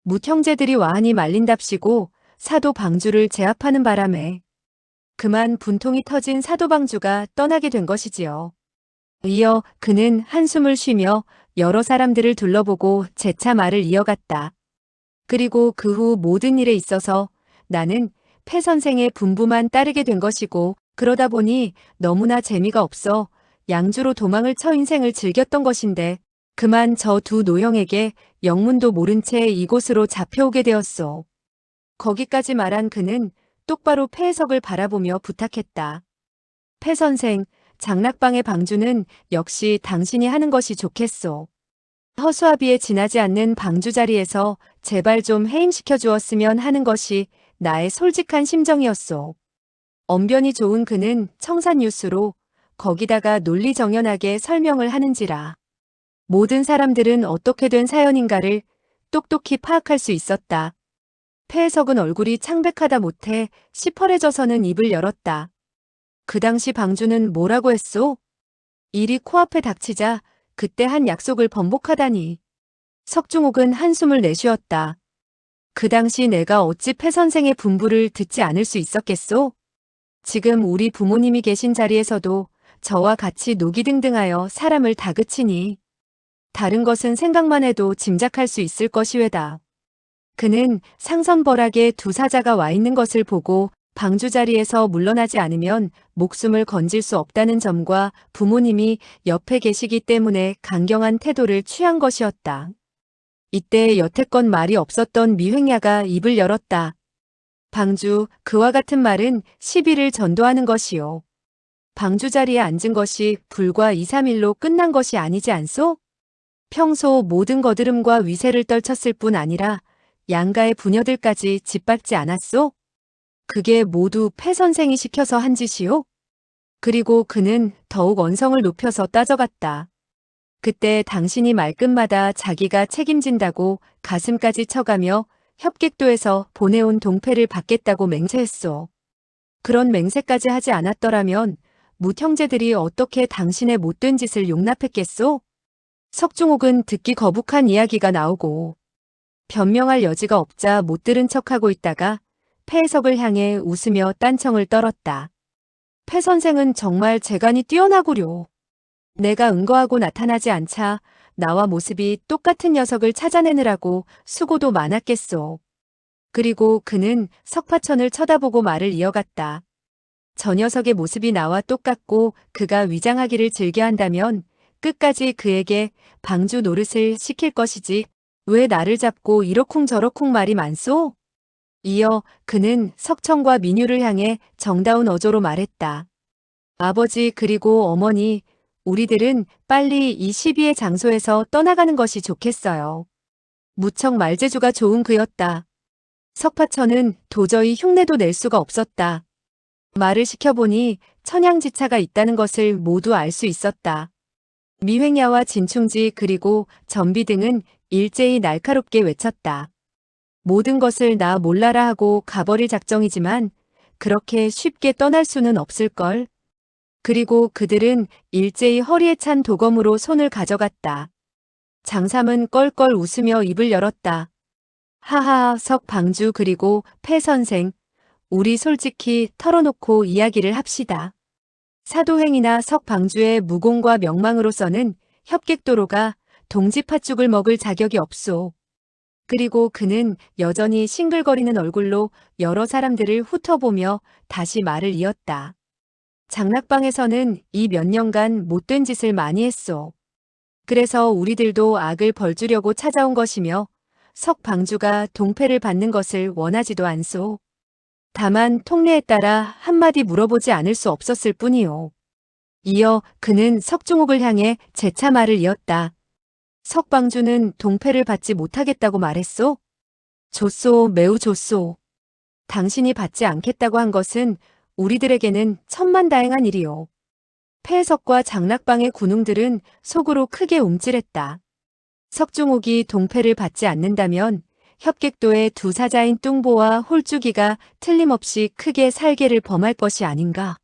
묻형제들이 와한이 말린답시고 사도방주를 제압하는 바람에 그만 분통이 터진 사도방주가 떠나게 된 것이지요. 이어 그는 한숨을 쉬며 여러 사람들을 둘러보고 재차 말을 이어갔다. 그리고 그 후 모든 일에 있어서 나는 폐 선생의 분부만 따르게 된 것이고, 그러다 보니 너무나 재미가 없어 양주로 도망을 쳐 인생을 즐겼던 것인데 그만 저 두 노형에게 영문도 모른 채 이곳으로 잡혀오게 되었소. 거기까지 말한 그는 똑바로 폐해석을 바라보며 부탁했다. 폐 선생, 장락방의 방주는 역시 당신이 하는 것이 좋겠소. 허수아비에 지나지 않는 방주 자리에서 제발 좀 해임시켜 주었으면 하는 것이 나의 솔직한 심정이었소. 언변이 좋은 그는 청산유수로 거기다가 논리정연하게 설명을 하는지라 모든 사람들은 어떻게 된 사연인가를 똑똑히 파악할 수 있었다. 폐해석은 얼굴이 창백하다 못해 시퍼래져서는 입을 열었다. 그 당시 방주는 뭐라고 했소? 일이 코앞에 닥치자 그때 한 약속을 번복하다니. 석중옥은 한숨을 내쉬었다. 그 당시 내가 어찌 폐 선생의 분부를 듣지 않을 수 있었겠소? 지금 우리 부모님이 계신 자리에서도 저와 같이 노기등등하여 사람을 다그치니 다른 것은 생각만 해도 짐작할 수 있을 것이외다. 그는 상선벌하게 두 사자가 와 있는 것을 보고 방주 자리에서 물러나지 않으면 목숨을 건질 수 없다는 점과 부모님이 옆에 계시기 때문에 강경한 태도를 취한 것이었다. 이때 여태껏 말이 없었던 미획야가 입을 열었다. 방주, 그와 같은 말은 시비를 전도하는 것이요. 방주 자리에 앉은 것이 불과 2, 3일로 끝난 것이 아니지 않소? 평소 모든 거드름과 위세를 떨쳤을 뿐 아니라 양가의 부녀들까지 짓밟지 않았소? 그게 모두 폐 선생이 시켜서 한 짓이요? 그리고 그는 더욱 언성을 높여서 따져갔다. 그때 당신이 말끝마다 자기가 책임진다고 가슴까지 쳐가며 협객도에서 보내온 동패를 받겠다고 맹세했소. 그런 맹세까지 하지 않았더라면 묻형제들이 어떻게 당신의 못된 짓을 용납했겠소? 석중옥은 듣기 거북한 이야기가 나오고 변명할 여지가 없자 못 들은 척하고 있다가 폐해석을 향해 웃으며 딴청을 떨었다. 폐 선생은 정말 재간이 뛰어나구려. 내가 은거하고 나타나지 않자 나와 모습이 똑같은 녀석을 찾아내느라고 수고도 많았겠소. 그리고 그는 석파천을 쳐다보고 말을 이어갔다. 저 녀석의 모습이 나와 똑같고 그가 위장하기를 즐겨한다면 끝까지 그에게 방주 노릇을 시킬 것이지 왜 나를 잡고 이러쿵저러쿵 말이 많소? 이어 그는 석천과 민유를 향해 정다운 어조로 말했다. 아버지 그리고 어머니, 우리들은 빨리 이 시비의 장소에서 떠나가는 것이 좋겠어요. 무척 말재주가 좋은 그였다. 석파천은 도저히 흉내도 낼 수가 없었다. 말을 시켜보니 천양지차가 있다는 것을 모두 알 수 있었다. 미획야와 진충지 그리고 전비 등은 일제히 날카롭게 외쳤다. 모든 것을 나 몰라라 하고 가버릴 작정이지만 그렇게 쉽게 떠날 수는 없을걸. 그리고 그들은 일제히 허리에 찬 도검으로 손을 가져갔다. 장삼은 껄껄 웃으며 입을 열었다. 하하, 석방주 그리고 폐 선생, 우리 솔직히 털어놓고 이야기를 합시다. 사도행이나 석방주의 무공과 명망으로서는 협객도로가 동지팥죽을 먹을 자격이 없소. 그리고 그는 여전히 싱글거리는 얼굴로 여러 사람들을 훑어보며 다시 말을 이었다. 장락방에서는 이 몇 년간 못된 짓을 많이 했소. 그래서 우리들도 악을 벌주려고 찾아온 것이며 석방주가 동패를 받는 것을 원하지도 않소. 다만 통례에 따라 한마디 물어보지 않을 수 없었을 뿐이요. 이어 그는 석중옥을 향해 재차 말을 이었다. 석방주는 동패를 받지 못하겠다고 말했소? 좋소, 매우 좋소. 당신이 받지 않겠다고 한 것은 우리들에게는 천만다행한 일이요. 폐석과 장락방의 군웅들은 속으로 크게 움찔했다. 석중옥이 동패를 받지 않는다면 협객도의 두 사자인 뚱보와 홀쭉이가 틀림없이 크게 살개를 범할 것이 아닌가.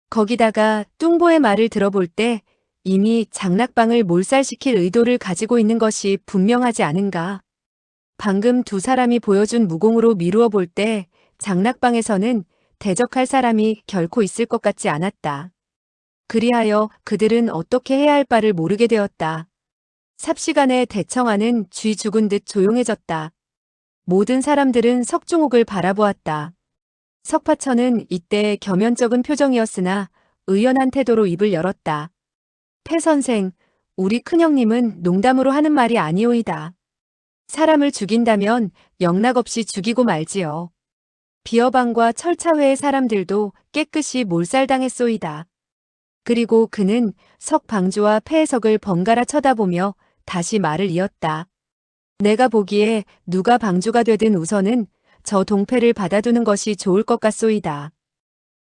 거기다가 뚱보의 말을 들어볼 때 이미 장락방을 몰살시킬 의도를 가지고 있는 것이 분명하지 않은가. 방금 두 사람이 보여준 무공으로 미루어 볼 때 장락방에서는 대적할 사람이 결코 있을 것 같지 않았다. 그리하여 그들은 어떻게 해야 할 바를 모르게 되었다. 삽시간에 대청하는 쥐 죽은 듯 조용해졌다. 모든 사람들은 석중옥을 바라보았다. 석파천은 이때 겸연쩍은 표정이었으나 의연한 태도로 입을 열었다. 폐 선생, 우리 큰형님은 농담으로 하는 말이 아니오이다. 사람을 죽인다면 영락없이 죽이고 말지요. 비어방과 철차회의 사람들도 깨끗이 몰살당했소이다. 그리고 그는 석방주와 폐해석을 번갈아 쳐다보며 다시 말을 이었다. 내가 보기에 누가 방주가 되든 우선은 저 동패를 받아두는 것이 좋을 것 같소이다.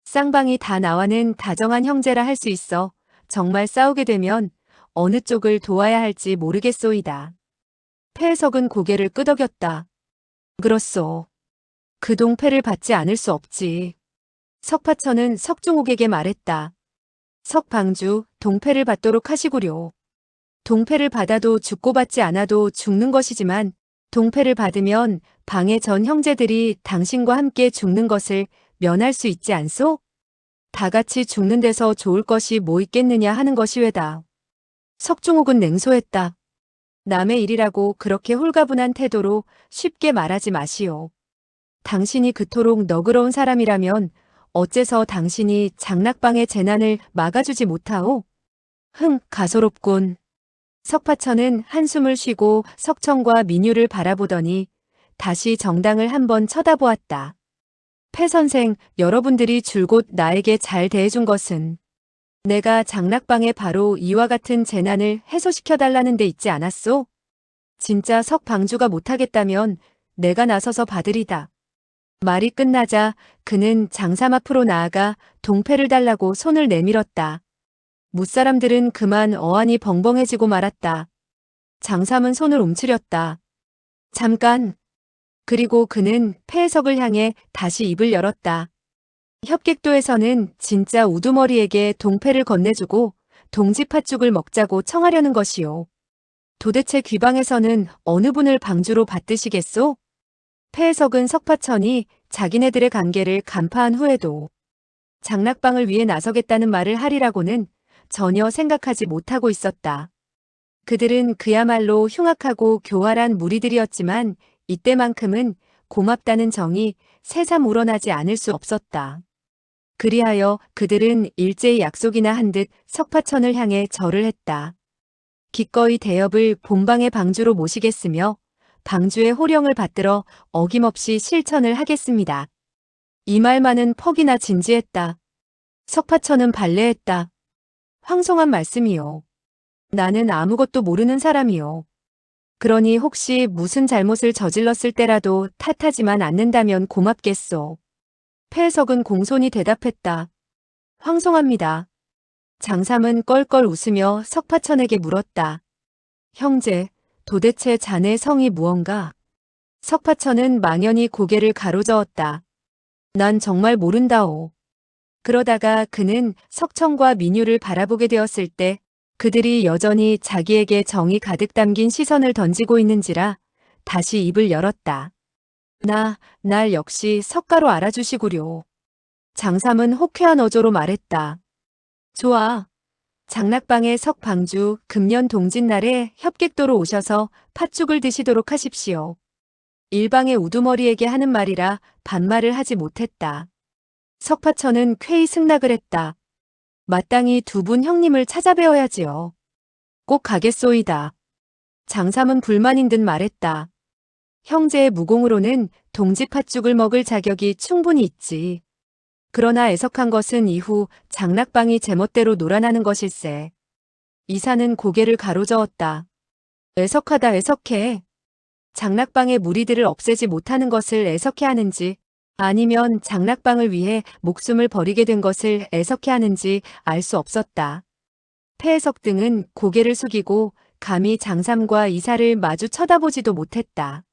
쌍방이 다 나와는 다정한 형제라 할 수 있어 정말 싸우게 되면 어느 쪽을 도와야 할지 모르겠소이다. 폐해석은 고개를 끄덕였다. 그렇소. 그 동패를 받지 않을 수 없지. 석파천은 석중옥에게 말했다. 석방주, 동패를 받도록 하시구려. 동패를 받아도 죽고 받지 않아도 죽는 것이지만 동패를 받으면 방의 전 형제들이 당신과 함께 죽는 것을 면할 수 있지 않소? 다 같이 죽는 데서 좋을 것이 뭐 있겠느냐 하는 것이 왜다. 석중옥은 냉소했다. 남의 일이라고 그렇게 홀가분한 태도로 쉽게 말하지 마시오. 당신이 그토록 너그러운 사람이라면 어째서 당신이 장락방의 재난을 막아주지 못하오? 가소롭군. 석파천은 한숨을 쉬고 석청과 민유를 바라보더니 다시 정당을 한번 쳐다보았다. 폐 선생, 여러분들이 줄곧 나에게 잘 대해준 것은 내가 장락방에 바로 이와 같은 재난을 해소시켜달라는 데 있지 않았소? 진짜 석방주가 못하겠다면 내가 나서서 받으리다. 말이 끝나자 그는 장삼 앞으로 나아가 동패를 달라고 손을 내밀었다. 무사람들은 그만 어안이 벙벙해지고 말았다. 장삼은 손을 움츠렸다. 잠깐. 그리고 그는 폐해석을 향해 다시 입을 열었다. 협객도에서는 진짜 우두머리에게 동패를 건네주고 동지팥죽을 먹자고 청하려는 것이요. 도대체 귀방에서는 어느 분을 방주로 받드시겠소? 폐해석은 석파천이 자기네들의 관계를 간파한 후에도 장락방을 위해 나서겠다는 말을 하리라고는 전혀 생각하지 못하고 있었다. 그들은 그야말로 흉악하고 교활한 무리들이었지만 이때만큼은 고맙다는 정이 새삼 우러나지 않을 수 없었다. 그리하여 그들은 일제히 약속이나 한 듯 석파천을 향해 절을 했다. 기꺼이 대엽을 본방의 방주로 모시겠으며 방주의 호령을 받들어 어김없이 실천을 하겠습니다. 이 말만은 퍽이나 진지했다. 석파천은 발레했다. 황송한 말씀이요. 나는 아무것도 모르는 사람이요. 그러니 혹시 무슨 잘못을 저질렀을 때라도 탓하지만 않는다면 고맙겠소. 폐해석은 공손히 대답했다. 황송합니다. 장삼은 껄껄 웃으며 석파천에게 물었다. 형제, 도대체 자네 성이 무언가? 석파천은 망연히 고개를 가로저었다. 난 정말 모른다오. 그러다가 그는 석청과 민유를 바라보게 되었을 때 그들이 여전히 자기에게 정이 가득 담긴 시선을 던지고 있는지라 다시 입을 열었다. 날 역시 석가로 알아주시구려. 장삼은 호쾌한 어조로 말했다. 좋아. 장락방에 석방주 금년 동짓날에 협객도로 오셔서 팥죽을 드시도록 하십시오. 일방의 우두머리에게 하는 말이라 반말을 하지 못했다. 석파천은 쾌히 승낙을 했다. 마땅히 두 분 형님을 찾아뵈어야지요. 꼭 가겠소이다. 장삼은 불만인 듯 말했다. 형제의 무공으로는 동지 팥죽을 먹을 자격이 충분히 있지. 그러나 애석한 것은 이후 장락방이 제멋대로 놀아나는 것일세. 이사는 고개를 가로저었다. 애석하다 애석해. 장락방의 무리들을 없애지 못하는 것을 애석해 하는지 아니면 장락방을 위해 목숨을 버리게 된 것을 애석해 하는지 알 수 없었다. 폐해석 등은 고개를 숙이고 감히 장삼과 이사를 마주 쳐다보지도 못했다.